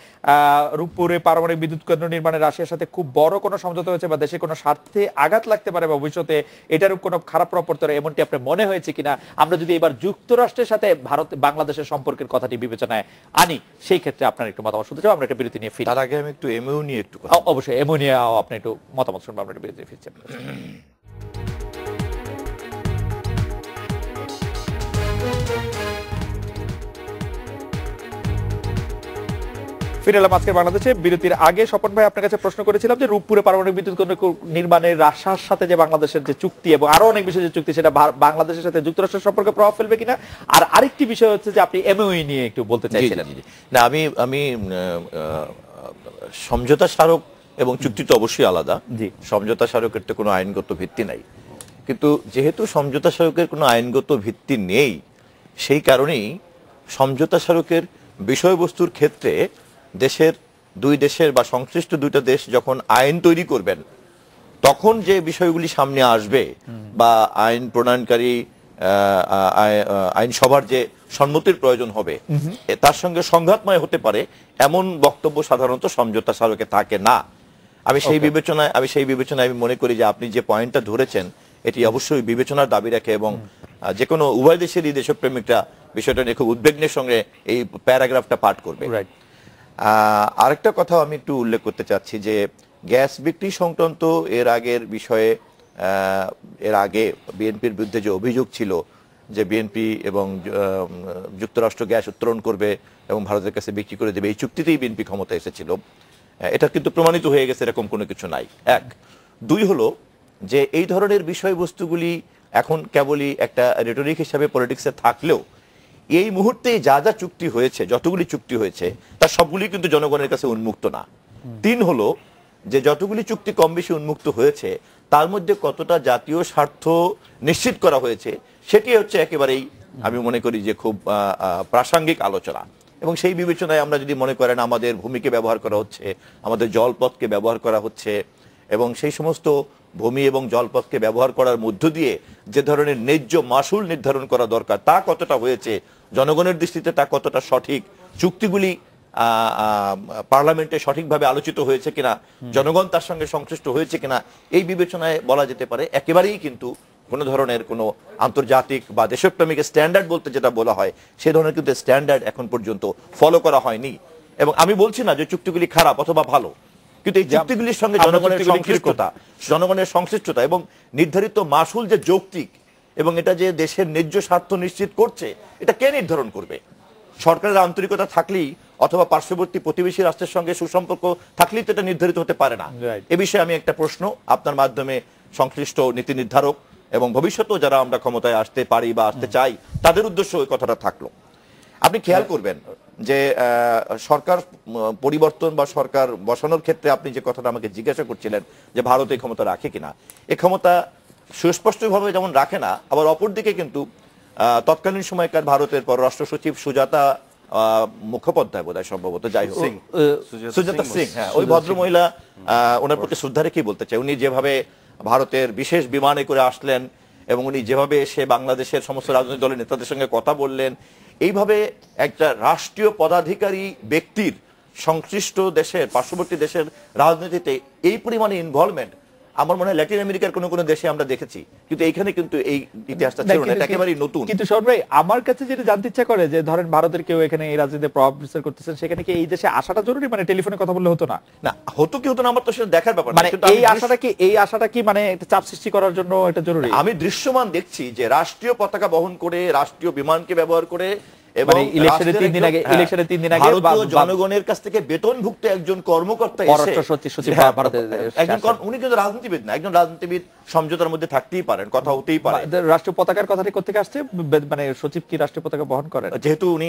[SPEAKER 1] রূপপুরে পারমাণবিক বিদ্যুৎ কেন্দ্র নির্মাণে রাশিয়ার সাথে খুব বড় কোনো সমঝোতা হয়েছে বা দেশের কোনো স্বার্থে আঘাত লাগতে পারে বা ভবিষ্যতে এটারও কোনো খারাপ প্রভাব পড়তে পারে, এমনটি আপনার মনে হয়েছে কিনা? আমরা যদি এবার যুক্তরাষ্ট্রের সাথে ভারত বাংলাদেশের সম্পর্কের কথাটি বিবেচনায় আনি, সেই ক্ষেত্রে আপনার একটু মতামত শুনতে চাও। আমরা একটা বিরতি নিয়ে ফিরি।
[SPEAKER 2] তার আগে আমি একটু এমইউ নিয়ে একটু
[SPEAKER 1] অবশ্যই এমোনিয়াও আপনি একটু মতামত শুনবো। আমরা একটা বিরতি ফিরছি। ফিরে এলাম আজকের বাংলাদেশে। বিরতির আগে স্বপন ভাই আপনার কাছে প্রশ্ন করেছিলাম যে রূপপুরে পারমাণবিক বিদ্যুৎ কেন্দ্র নির্মাণের রাশিয়ার সাথে যে বাংলাদেশের যে চুক্তি এবং আরো অনেক বিষয় যে চুক্তি, সেটা বাংলাদেশের সাথে যুক্তরাষ্ট্রের সম্পর্কে প্রভাব ফেলবে কিনা, আর আরেকটি বিষয় হচ্ছে যে আপনি এমওইউ নিয়ে একটু বলতে চাইছিলেন।
[SPEAKER 2] না, আমি সমঝোতা স্মারক এবং চুক্তি তো অবশ্যই আলাদা।
[SPEAKER 1] জি,
[SPEAKER 2] সমঝোতা স্মারকের তো কোনো আইনগত ভিত্তি নাই, কিন্তু যেহেতু সমঝোতা স্মারকের কোনো আইনগত ভিত্তি নেই, সেই কারণেই সমঝোতা স্মারকের বিষয়বস্তুর ক্ষেত্রে দেশের দুই দেশের বা সংশ্লিষ্ট দুইটা দেশ যখন আইন তৈরি করবেন, তখন যে বিষয়গুলি সামনে আসবে বা আইন প্রণয়নকারী আইনসভার যে সম্মতির প্রয়োজন হবে, তার সঙ্গে সংঘাতময় হতে পারে এমন বক্তব্য সাধারণত সমঝোতা স্মারকে থাকে না। আমি সেই বিবেচনায় আমি মনে করি যে আপনি যে পয়েন্টটা ধরেছেন এটি অবশ্যই বিবেচনার দাবি রাখে, এবং যে কোনো উভয় দেশেরই দেশপ্রেমিকরা বিষয়টা নিয়ে খুব উদ্বেগের সঙ্গে এই প্যারাগ্রাফটা পাঠ করবে। আরেকটা কথাও আমি একটু উল্লেখ করতে চাচ্ছি যে গ্যাস বিক্রি সংক্রান্ত এর আগে বিএনপির বিরুদ্ধে যে অভিযোগ ছিল যে বিএনপি এবং যুক্তরাষ্ট্র গ্যাস উত্তোলন করবে এবং ভারতের কাছে বিক্রি করে দেবে, এই চুক্তিতেই বিএনপি ক্ষমতা এসেছিল, এটা কিন্তু প্রমাণিত হয়ে গেছে এরকম কোনো কিছু নাই। এক। দুই হলো যে এই ধরনের বিষয়বস্তুগুলি এখন কেবলই একটা রেটরিক হিসাবে পলিটিক্সে থাকলেও এই মুহূর্তে যা যা চুক্তি হয়েছে, যতগুলি চুক্তি হয়েছে তার সবগুলি কিন্তু জনগণের কাছে উন্মুক্ত না। তিন হলো যে যতগুলি চুক্তি কম বেশি উন্মুক্ত হয়েছে তার মধ্যে কতটা জাতীয় স্বার্থ নিশ্চিত করা হয়েছে সেটি হচ্ছে একেবারেই আমি মনে করি যে খুব প্রাসঙ্গিক আলোচনা। এবং সেই বিবেচনায় আমরা যদি মনে করেন আমাদের ভূমিকে ব্যবহার করা হচ্ছে, আমাদের জলপথকে ব্যবহার করা হচ্ছে, এবং সেই সমস্ত ভূমি এবং জলপথকে ব্যবহার করার মধ্য দিয়ে যে ধরনের ন্যায্য মাসুল নির্ধারণ করা দরকার তা কতটা হয়েছে, জনগণের দৃষ্টিতে তা কতটা সঠিক, চুক্তিগুলি পার্লামেন্টে সঠিকভাবে আলোচিত হয়েছে কিনা, জনগণ তার সঙ্গে সংশ্লিষ্ট হয়েছে কিনা, এই বিবেচনায় বলা যেতে পারে একেবারেই কিন্তু কোন ধরনের কোনো আন্তর্জাতিক বা দেশপ্রেমিক স্ট্যান্ডার্ড বলতে যেটা বলা হয় সেই ধরনের কিন্তু স্ট্যান্ডার্ড এখন পর্যন্ত ফলো করা হয়নি। এবং আমি বলছি না যে চুক্তিগুলি খারাপ অথবা ভালো, কিন্তু এই চুক্তিগুলির সঙ্গে জনগণের সংশ্লিষ্টতা এবং নির্ধারিত মাসুল যে যৌক্তিক এবং এটা যে দেশের ন্যায্য স্বার্থ নিশ্চিত করছে, এটা কে নির্ধারণ করবে? সরকারের আন্তরিকতা থাকলেই অথবা পার্শ্ববর্তী প্রতিবেশী রাষ্ট্রের সঙ্গে সুসম্পর্ক থাকলেই তো এটা নির্ধারিত হতে পারে না। এ বিষয়ে আমি একটা প্রশ্ন আপনার মাধ্যমে সংশ্লিষ্ট নীতি নির্ধারক এবং ভবিষ্যতেও যারা আমরা ক্ষমতায় আসতে পারি বা আসতে চাই তাদের উদ্দেশ্য ওই কথাটা থাকলো। আপনি খেয়াল করবেন যে সরকার পরিবর্তন বা সরকার বসানোর ক্ষেত্রে আপনি যে কথাটা আমাকে জিজ্ঞাসা করছিলেন যে ভারত এই ক্ষমতা রাখে কিনা, এই ক্ষমতা সুস্পষ্টভাবে যেমন রাখে না, আবার অপরদিকে কিন্তু তৎকালীন সময়কার ভারতের পররাষ্ট্র সচিব সুজাতা মুখোপাধ্যায় বোধহয় সম্ভবত, যাই হোক সুজাতা সিং, হ্যাঁ, ওই ভদ্রমহিলা, ওনার প্রতি শ্রদ্ধা রেখেই বলতে চাই, উনি যেভাবে ভারতের বিশেষ বিমানে করে আসলেন এবং উনি যেভাবে এসে বাংলাদেশের সমস্ত রাজনৈতিক দলের নেতাদের সঙ্গে কথা বললেন, এইভাবে একটা রাষ্ট্রীয় পদাধিকারী ব্যক্তির সংশ্লিষ্ট দেশের পার্শ্ববর্তী দেশের রাজনীতিতে এই পরিমাণে ইনভলভমেন্ট আমার মনে হয় ল্যাটিন আমেরিকার কোনো কোনো দেশে আমরা দেখেছি, কিন্তু এইখানে কিন্তু এই ইতিহাসটা ছিল না, এটা একেবারেই নতুন।
[SPEAKER 1] কিন্তু সবাই আমার কাছে যেটা জানতে ইচ্ছা করে যে ধরেন ভারতের কেউ এখানে এই রাজনীতিতে প্রভাব বিস্তার করতেছেন, সেখানে কি এই দেশে আসাটা জরুরি? মানে টেলিফোনে কথা বললে হতো না?
[SPEAKER 2] না, হতো কি হতো না আমার তো সেটা দেখার ব্যাপার,
[SPEAKER 1] মানে এই আশাটা কি মানে একটা চাপ সৃষ্টি করার জন্য এটা জরুরি?
[SPEAKER 2] আমি দৃশ্যমান দেখছি যে রাষ্ট্রীয় পতাকা বহন করে, রাষ্ট্রীয় বিমানকে ব্যবহার করে
[SPEAKER 1] মানে ইলেকশনের 3 দিন আগে, ইলেকশনের 3 দিন আগে
[SPEAKER 2] ভারতীয় জনগণের কাছ থেকে বেতনভুক্ত একজন কর্মকর্তা এসে
[SPEAKER 1] পররাষ্ট্র সচিব ভারতের
[SPEAKER 2] উনি কিন্তু রাজনীতিবিদ না, একজন রাজনীতিবিদ সমঝোতার মধ্যে থাকতেই পারেন, কথা হতেই পারে।
[SPEAKER 1] রাষ্ট্রীয় পতাকার কথাটি কোথেকে আসছে? মানে সচিব কি রাষ্ট্রীয় পতাকা বহন করেন?
[SPEAKER 2] যেহেতু উনি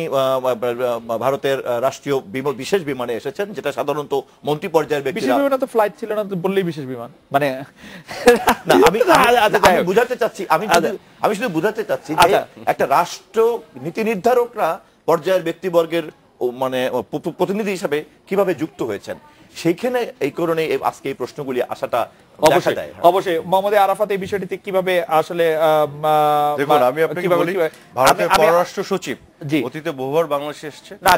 [SPEAKER 2] ভারতের রাষ্ট্রীয় বিশেষ বিমানে এসেছেন, যেটা সাধারণত মন্ত্রী পর্যায়ের ব্যক্তিরা।
[SPEAKER 1] বিশেষ বিমানে তো ফ্লাইট ছিল না, তো বললেই বিশেষ বিমান মানে
[SPEAKER 2] না, আমি বুঝাতে চাচ্ছি, আমি শুধু বুঝাতে চাচ্ছি যে একটা রাষ্ট্র নীতি নির্ধারকরা পর্যায়ের ব্যক্তিবর্গের মানে প্রতিনিধি হিসেবে কিভাবে যুক্ত হয়েছেন, সেইখানে এই কারণে আজকে এই প্রশ্নগুলি আসাটা দেখা যায়।
[SPEAKER 1] অবশ্যই মোহাম্মদ আরাফাত এই বিষয়টিতে কিভাবে আসলে
[SPEAKER 3] দেখুন, আমি আপনাকে বলি, ভারতের পররাষ্ট্র সচিব অতীতে বহুবার বাংলাদেশে এসেছে
[SPEAKER 1] না,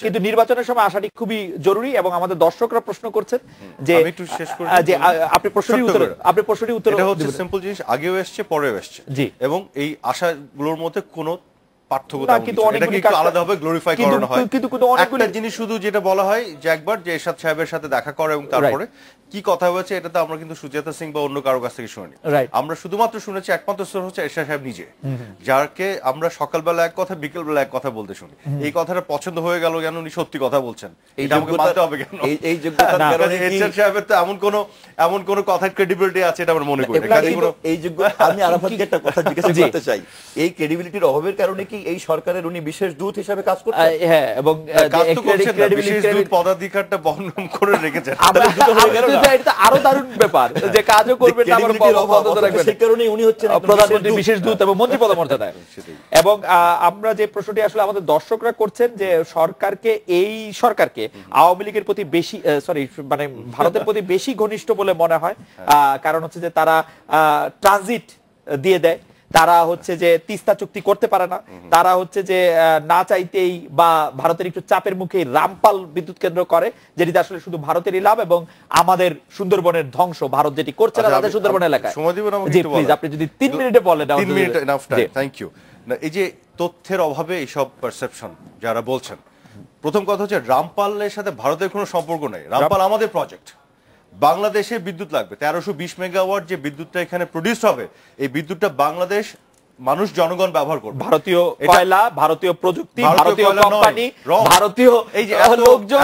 [SPEAKER 1] কিন্তু নির্বাচনের সময় আসাটি খুবই জরুরি এবং আমাদের দর্শকরা প্রশ্ন করছেন যে
[SPEAKER 3] আমি একটু শেষ করি,
[SPEAKER 1] যে আপনি প্রশ্নটি উত্তর
[SPEAKER 3] এটা হচ্ছে সিম্পল জিনিস, আগেও এসেছে পরেও এসেছে, এবং এই আশাগুলোর মধ্যে কোনো পার্থক্য আলাদাভাবে গ্লোরিফাই করানো হয়। একটা জিনিস শুধু যেটা বলা হয় যে একবার যে এরশাদ সাহেবের সাথে দেখা করে এবং তারপরে কি কথা হয়েছে, এটা তো আমরা কিন্তু সুজাতা সিং বা অন্য কারো কাছ থেকে শুনি। আমরা শুধুমাত্র শুনেছি একমাত্র সোর্স হচ্ছে এরশাদ সাহেব নিজে, যাকে আমরা সকালবেলা এক কথা বিকেলবেলা এক কথা বলতে শুনি। এই কথাটা পছন্দ হয়ে গেল কেন, উনি সত্যি কথা বলছেন, এটা আমাকে মানতে হবে কেন? এই যোগ্যতার কারণে এরশাদ সাহেবের তো এমন কোন কথার ক্রেডিবিলিটি আছে, এটা আমরা মনে করি।
[SPEAKER 2] এই যোগ্যতা, আমি আরাফাতকে একটা কথা জিজ্ঞাসা করতে চাই, এই ক্রেডিবিলিটির অভাবের কারণে কি এই সরকারের উনি বিশেষ দূত হিসেবে কাজ করছেন?
[SPEAKER 1] হ্যাঁ, এবং
[SPEAKER 3] বিশেষ দূত পদাধিকারটা বহন করে রেখেছেন,
[SPEAKER 1] এটা আরো দারুণ ব্যাপার যে কাজও করবেন না, আবার পদও রাখবেন,
[SPEAKER 2] সেই কারণেই উনি হচ্ছেন
[SPEAKER 1] প্রধানমন্ত্রী বিশেষ দূত এবং মন্ত্রী পদমর্যাদায়। এবং আমরা যে প্রশ্নটি আসলে আমাদের দর্শকরা করছেন যে সরকারকে আওয়ামী লীগের প্রতি বেশি মানে ভারতের প্রতি বেশি ঘনিষ্ঠ বলে মনে হয়, কারণ হচ্ছে যে তারা ট্রানজিট দিয়ে দেয়, তারা হচ্ছে যে তিস্তা চুক্তি করতে পারে না, তারা হচ্ছে যে না চাইতেই বা ভারতের একটু চাপের মুখে রামপাল বিদ্যুৎ কেন্দ্র করে, যেটিতে আসলে শুধু ভারতেরই লাভ এবং আমাদের সুন্দরবনের ধ্বংস ভারত যেটি করছে না তাদের সুন্দরবন এলাকায়।
[SPEAKER 3] সময় দিবেন আমাকে?
[SPEAKER 1] জি প্লিজ, আপনি যদি 3 মিনিটে বলেন।
[SPEAKER 3] 3 minute enough time, thank you. না, এই যে তথ্যের অভাবে এইসব পারসেপশন যারা বলছেন, প্রথম কথা হচ্ছে রামপালের সাথে ভারতের কোনো সম্পর্ক নেই। রামপাল আমাদের প্রজেক্ট, বাংলাদেশে বিদ্যুৎ লাগবে 1320 মেগাওয়াট যে বিদ্যুৎটা এখানে প্রডিউস হবে, এই বিদ্যুৎটা বাংলাদেশ মানুষ জনগণ ব্যবহার করবে।
[SPEAKER 1] ভারতীয় কয়লা, ভারতীয় প্রযুক্তি, ভারতীয় কোম্পানি, ভারতীয়
[SPEAKER 3] এই যে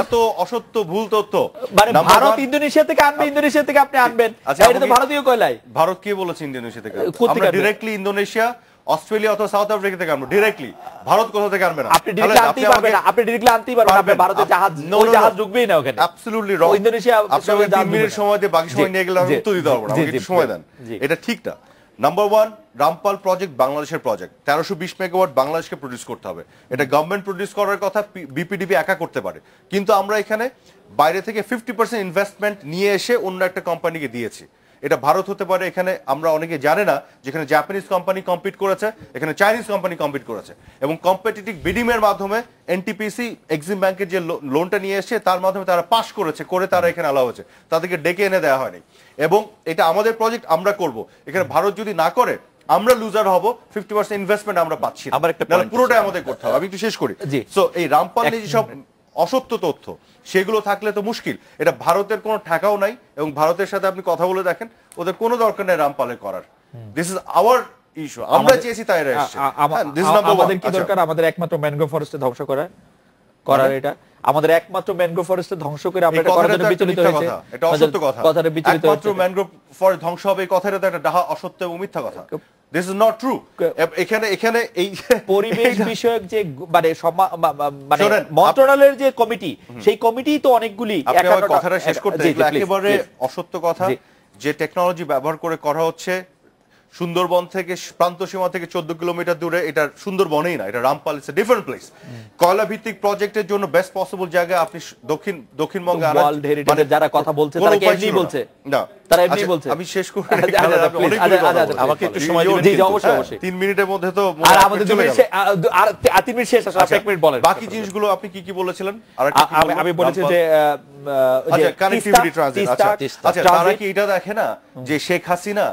[SPEAKER 3] এত অসত্য ভুল তথ্য,
[SPEAKER 1] মানে ভারত ইন্দোনেশিয়া থেকে আনবে, ইন্দোনেশিয়া থেকে আপনি আনবেন, এটা তো ভারতীয় কয়লাই।
[SPEAKER 3] ভারত কে বলেছে ইন্দোনেশিয়া থেকে? আমরা ডাইরেক্টলি ইন্দোনেশিয়া, অস্ট্রেলিয়া অথবা সাউথ আফ্রিকা থেকে আনবো ডাইরেক্টলি। ভারত কোথা থেকে আনবে না?
[SPEAKER 1] আপনি ডাইরেক্টলি আনতেই পারবেন না, আপনি ডাইরেক্টলি আনতেই পারবেন না, ভারতের জাহাজ, ওই জাহাজ ঢুকবেই না ওখানে।
[SPEAKER 3] অ্যাবসলিউটলি রং।
[SPEAKER 1] ইন্দোনেশিয়া
[SPEAKER 3] আপনাকে 3 মিনিট সময় দিয়ে বাকি সময় নিয়ে গেলে আমি উত্তর দিতে পারবো না, আমাকে একটু সময় দেন। এটা ঠিক না। নাম্বার 1, রামপাল প্রজেক্ট বাংলাদেশের প্রজেক্ট, 1320 মেগাওয়াট বাংলাদেশকে প্রডিউস করতে হবে। এটা গভর্নমেন্ট প্রডিউস করার কথা বিপিডিবি একা করতে পারে, কিন্তু আমরা এখানে বাইরে থেকে 50% ইনভেস্টমেন্ট নিয়ে এসে অন্য একটা কোম্পানিকে দিয়েছি। এটা ভারত হতে পারে, এখানে আমরা অনেকে জানে না যেখানে জাপানিজ কোম্পানি কম্পিট করেছে, এখানে চাইনিজ কোম্পানি কম্পিট করেছে, এবং কম্পিটিটিভ বিডিং এর মাধ্যমে এনটিপিসি এক্সিম ব্যাংকের যে লোনটা নিয়ে এসে তার মাধ্যমে তারা পাস করেছে, করে তারা এখানে অ্যালাউ হয়েছে, তাদেরকে ডেকে এনে দেওয়া হয়নি। এবং এটা আমাদের প্রজেক্ট, আমরা করব। এখানে ভারত যদি না করে আমরা লুজার হব, 50% ইনভেস্টমেন্ট আমরা পাচ্ছি না, পুরোটাই আমাদের করতে হবে। আমি একটু শেষ করি। সো এই রামপাল নিয়ে যেসব অসত্য তথ্য, সেগুলো থাকলে তো মুশকিল। এটা ভারতের কোনো ঠেকাও নাই, এবং ভারতের সাথে আপনি কথা বলে দেখেন, ওদের কোনো দরকার নেই রামপালে করার। দিস ইজ আওয়ার ইস্যু, আমরা চেয়েছি তাই এসেছে।
[SPEAKER 1] আমাদের কি দরকার? আমাদের একমাত্র ম্যানগ্রোভ ফরেস্টে ধ্বংস করার এটা আমাদের একমাত্র ম্যানগ্রোভ ফরেস্টে ধ্বংস করে আমরা এটা করার জন্য বিচলিত হয়েছে।
[SPEAKER 3] এটা অসত্য কথা।
[SPEAKER 1] কথাটা বিচলিত হয়েছে।
[SPEAKER 3] একমাত্র ম্যানগ্রোভ ফরেস্ট ধ্বংস হবে এই কথাটা তো একটা ডাহা অসত্য এবং মিথ্যা কথা। This is not true. এখানে এই
[SPEAKER 1] পরিবেশ বিষয়ক যে মানে মন্ত্রণালয়ের যে কমিটি, সেই কমিটি তো অনেকগুলি,
[SPEAKER 3] কথাটা শেষ করতে একেবারে অসত্য কথা। যে টেকনোলজি ব্যবহার করে করা হচ্ছে সুন্দরবন থেকে প্রান্ত সীমা থেকে 14 কিলোমিটার দূরে, এটা সুন্দরবনেই না, এটা Rampal, it's a different place. কয়লা ভিত্তিক প্রজেক্টের জন্য বেস্ট পসিবল জায়গা আপনি দক্ষিণবঙ্গে
[SPEAKER 1] যারা কথা বলছে তারা এমনি বলছে না, তারা এমনি বলছে।
[SPEAKER 3] আমি শেষ করে
[SPEAKER 2] আমাকে একটু সময় দিবেন?
[SPEAKER 1] জি অবশ্যই
[SPEAKER 3] 3 মিনিটের মধ্যে তো
[SPEAKER 1] আর আমাদের 2 মিনিট আর 3 মিনিট শেষ আছে, আপনি 1 মিনিট বলেন।
[SPEAKER 3] বাকি জিনিসগুলো আপনি কি বলেছিলেন?
[SPEAKER 1] আমি বলেছি যে
[SPEAKER 3] কানেক্টিভিটি ট্রানজিট। আচ্ছা তারা কি এটা দেখে না যে শেখ হাসিনা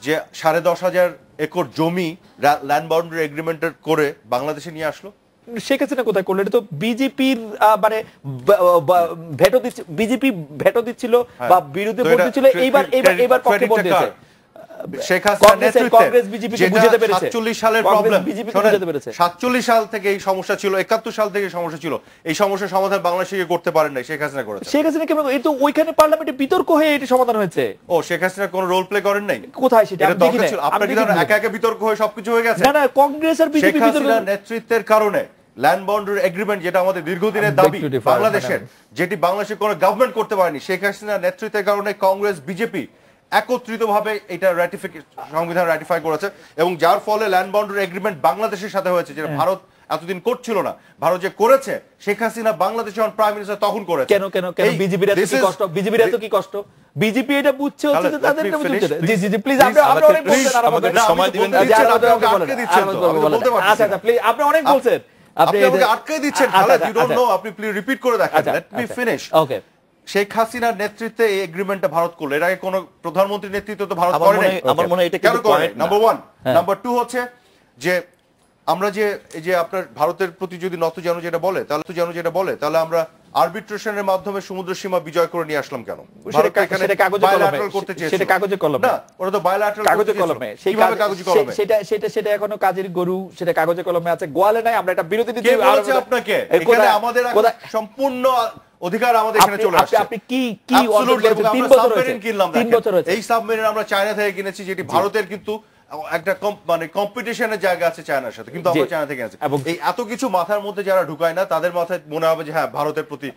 [SPEAKER 3] যে 10,500 একর জমি ল্যান্ড বাউন্ডারি এগ্রিমেন্ট করে বাংলাদেশে নিয়ে আসলো?
[SPEAKER 1] শেখ হাসিনা কোথায় করলো? এটা তো বিজেপির মানে বিজেপি ভেটো দিচ্ছিল বা বিরোধী ভোট দিচ্ছিল, এইবার পক্ষে ভোট দিয়েছে।
[SPEAKER 3] শেখ হাসিনার নেতৃত্বে
[SPEAKER 1] কংগ্রেস বিজেপি বুঝাতে পেরেছে
[SPEAKER 3] 47 সালের প্রবলেম, 47 সাল থেকে এই সমস্যা ছিল, 71 সাল থেকে সমস্যা ছিল, এই সমস্যার সমাধান বাংলাদেশে করতে পারেন নাই, শেখ হাসিনা করেছে।
[SPEAKER 1] শেখ হাসিনা কেমন, এই তো ওইখানে পার্লামেন্টে বিতর্ক হয়ে এটি সমাধান হয়েছে।
[SPEAKER 3] ও শেখ হাসিনা কোনো রোল প্লে করেন নাই
[SPEAKER 1] কোথায় সেটা আমি দেখি না।
[SPEAKER 3] আপনার কি একা একা বিতর্ক হয়ে সবকিছু হয়ে গেছে?
[SPEAKER 1] না না, কংগ্রেস আর বিজেপি
[SPEAKER 3] শেখ হাসিনার নেতৃত্বের কারণে ল্যান্ড বাউন্ডারি এগ্রিমেন্ট, যেটা আমাদের দীর্ঘদিনের দাবি বাংলাদেশের, যেটি বাংলাদেশের কোনো গভর্নমেন্ট করতে পারেনি, শেখ হাসিনার নেতৃত্বের কারণে কংগ্রেস বিজেপি একত্রিতভাবে এটা সংবিধান রাটিফাই করেছে, এবং যার ফলে ল্যান্ড বাউন্ডারি এগ্রিমেন্ট বাংলাদেশের সাথে হয়েছে, যেটা ভারত এতদিন করছিল না। ভারত যে করেছে, শেখ হাসিনা বাংলাদেশে যখন প্রাইম মিনিস্টার তখন করেছে।
[SPEAKER 1] কেন কেন কেন বিজেপির এত কি কষ্ট? বিজেপির এত কি কষ্ট? বিজেপি এটা বুঝছে, হচ্ছে যে তাদের এটা বুঝছে। জি জি জি, প্লিজ আমরা অনেক বলছেন, আমাদের সময় দিবেন। আচ্ছা আচ্ছা, প্লিজ আপনি অনেক বলছেন,
[SPEAKER 3] আপনি আমাকে আটকে দিচ্ছেন। খালেদ, ইউ ডোন্ট নো, আপনি প্লিজ রিপিট করে দেখেন। Let me finish.
[SPEAKER 1] Okay,
[SPEAKER 3] Sheikh হাসিনার নেতৃত্বে এই এগ্রিমেন্টটা ভারত করলো, এর আগে কোন প্রধানমন্ত্রীর নেতৃত্বে তো ভারত করে নাই।
[SPEAKER 2] আমার মনে হয় এটা
[SPEAKER 3] কেন করে? নাম্বার 1। নাম্বার 2 হচ্ছে যে আমরা যে এই যে আপনার ভারতের প্রতি যদি নত জানু যেটা বলে, তাহলে আমরা আরবিট্রেশনের মাধ্যমে সমুদ্র সীমা বিজয় করে নিয়ে আসলাম কেন?
[SPEAKER 1] সেটা কাগজে কলমে,
[SPEAKER 3] না, ওটা তো বায়োল্যাটারাল
[SPEAKER 1] কাগজে কলমে।
[SPEAKER 3] কিভাবে কাগজে কলমে?
[SPEAKER 1] সেটা এখনো কাজের গরু, সেটা কাগজে কলমে আছে, গোয়ালে নাই। আমরা এটা বিরোধী দিতে
[SPEAKER 3] বলেছি আপনাকে, এখানে আমাদের সম্পূর্ণ অধিকার আমাদের এখানে চলে আসছে।
[SPEAKER 1] আপনি কি কি 3 বছর হয়েছে, 3 বছর হয়েছে
[SPEAKER 3] এই সাবমেরিন আমরা চায়না থেকে কিনেছি, যেটি ভারতের কিন্তু একটা মানে কম্পিটিশনের জায়গা আছে চায়নার সাথে, কিন্তু আমরা চায়না থেকে আছি। এই এত কিছু মাথার মধ্যে যারা ঢুকায় না, তাদের মাথায় মনে হবে যে হ্যাঁ, ভারতের প্রতি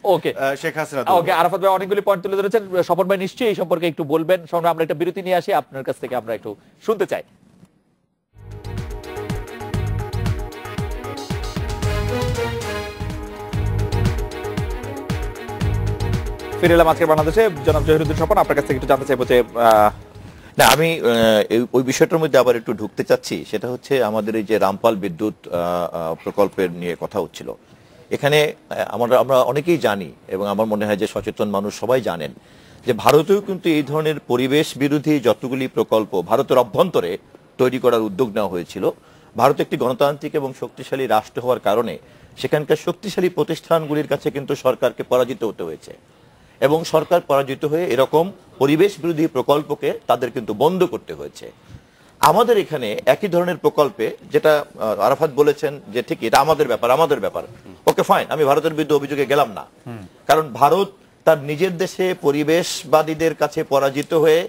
[SPEAKER 3] শেখ হাসিনা।
[SPEAKER 1] ওকে, আরাফাত ভাই অনেকগুলি পয়েন্ট তুলে ধরেছেন, স্বপন ভাই নিশ্চয়ই এই সম্পর্কে একটু বলবেন। সামনে আমরা একটা বিরতি নিয়ে আসি, আপনার কাছ থেকে আমরা একটু শুনতে চাই। ফিরে এলাম আজকের বাংলাদেশে। জনাব জহিরুদ্দিন স্বপন, আপনার কাছ থেকে একটু জানতে চাইবো যে
[SPEAKER 2] না, আমি ওই বিষয়টার মধ্যে আবার একটু ঢুকতে চাচ্ছি। সেটা হচ্ছে আমাদের এই যে রামপাল বিদ্যুৎ প্রকল্পের নিয়ে কথা হচ্ছিল, এখানে আমরা অনেকেই জানি, এবং আমার মনে হয় যে সচেতন মানুষ সবাই জানেন যে ভারতেও কিন্তু এই ধরনের পরিবেশ বিরোধী যতগুলি প্রকল্প ভারতের অভ্যন্তরে তৈরি করার উদ্যোগ নেওয়া হয়েছিল। ভারত একটি গণতান্ত্রিক এবং শক্তিশালী রাষ্ট্র হওয়ার কারণে সেখানকার শক্তিশালী প্রতিষ্ঠানগুলির কাছে কিন্তু সরকারকে পরাজিত হতে হয়েছে, এবং সরকার পরাজিত হয়ে এরকম পরিবেশ বিরোধী প্রকল্পকে তাদের কিন্তু বন্ধ করতে হয়েছে। আমাদের এখানে একই ধরনের প্রকল্পে, যেটা আরাফাত বলেছেন যে ঠিক এটা আমাদের ব্যাপার, ওকে ফাইন, আমি ভারতের বিরুদ্ধে অভিযোগে গেলাম না, কারণ ভারত তার নিজের দেশে পরিবেশবাদীদের কাছে পরাজিত হয়ে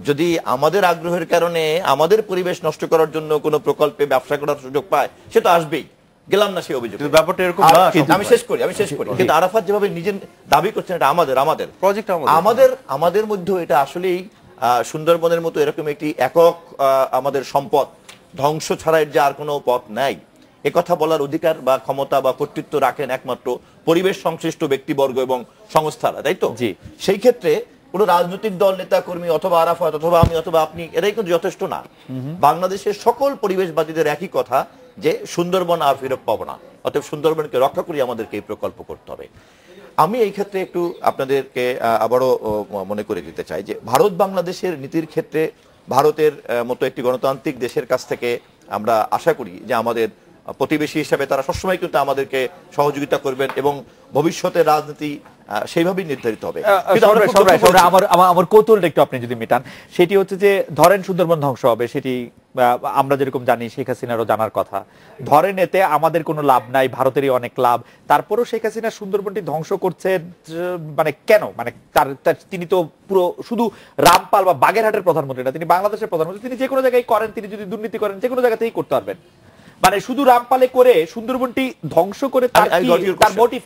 [SPEAKER 2] যদি আমাদের আগ্রহের কারণে আমাদের পরিবেশ নষ্ট করার জন্য কোনো প্রকল্পে ব্যবসা করার সুযোগ পায়, সে তো আসবেই, গেলাম না সেই অভিযোগ।
[SPEAKER 3] ব্যাপারটা এরকম না।
[SPEAKER 2] আমি শেষ করি। কিন্তু আরাফাত যেভাবে নিজের দাবি করছেন, এটা আমাদের
[SPEAKER 3] প্রজেক্ট,
[SPEAKER 2] আমাদের মধ্যে এটা আসলেই সুন্দরবনের মতো এরকম একটি একক আমাদের সম্পদ ধ্বংস ছাড়া যে আর কোনো পথ নাই, একথা বলার অধিকার বা ক্ষমতা বা কর্তৃত্ব রাখেন একমাত্র পরিবেশ সংশ্লিষ্ট ব্যক্তিবর্গ এবং সংস্থারা, তাই তো? সেই ক্ষেত্রে কোন রাজনৈতিক দল, নেতা কর্মী অথবা আরাফাত অথবা আমি অথবা আপনি, এটাই কিন্তু যথেষ্ট না। বাংলাদেশের সকল পরিবেশবাদীদের একই কথা যে সুন্দরবন আর ফিরত পাবো না, অতএব সুন্দরবনকে রক্ষা করি, আমাদেরকে এই প্রকল্প করতে হবে। আমি এই ক্ষেত্রে একটু আপনাদেরকে আবারও মনে করে দিতে চাই যে ভারত বাংলাদেশের নীতির ক্ষেত্রে ভারতের মতো একটি গণতান্ত্রিক দেশের কাছ থেকে আমরা আশা করি যে আমাদের প্রতিবেশী হিসাবে তারা সবসময় কিন্তু আমাদেরকে সহযোগিতা করবেন, এবং ভবিষ্যতের রাজনীতি সেইভাবেই নির্ধারিত হবে।
[SPEAKER 1] আমার কৌতূহলটা একটু আপনি যদি মেটান, সেটি হচ্ছে যে ধরেন সুন্দরবন ধ্বংস হবে, সেটি আমরা যেরকম জানি শেখ হাসিনারও জানার কথা, ধরেন এতে আমাদের কোনো লাভ নাই, ভারতেরই অনেক লাভ, তারপরও শেখ হাসিনা সুন্দরবনটি ধ্বংস করছে মানে কেন? মানে তিনি তো পুরো শুধু রামপাল বা বাগেরহাটের প্রধানমন্ত্রী না, তিনি বাংলাদেশের প্রধানমন্ত্রী, তিনি যে কোনো জায়গায় করেন, তিনি যদি দুর্নীতি করেন যে কোনো জায়গাতেই করতে পারবেন। মানে শুধু রামপালে করে সুন্দরবনটি ধ্বংস করে তার মোটিভ।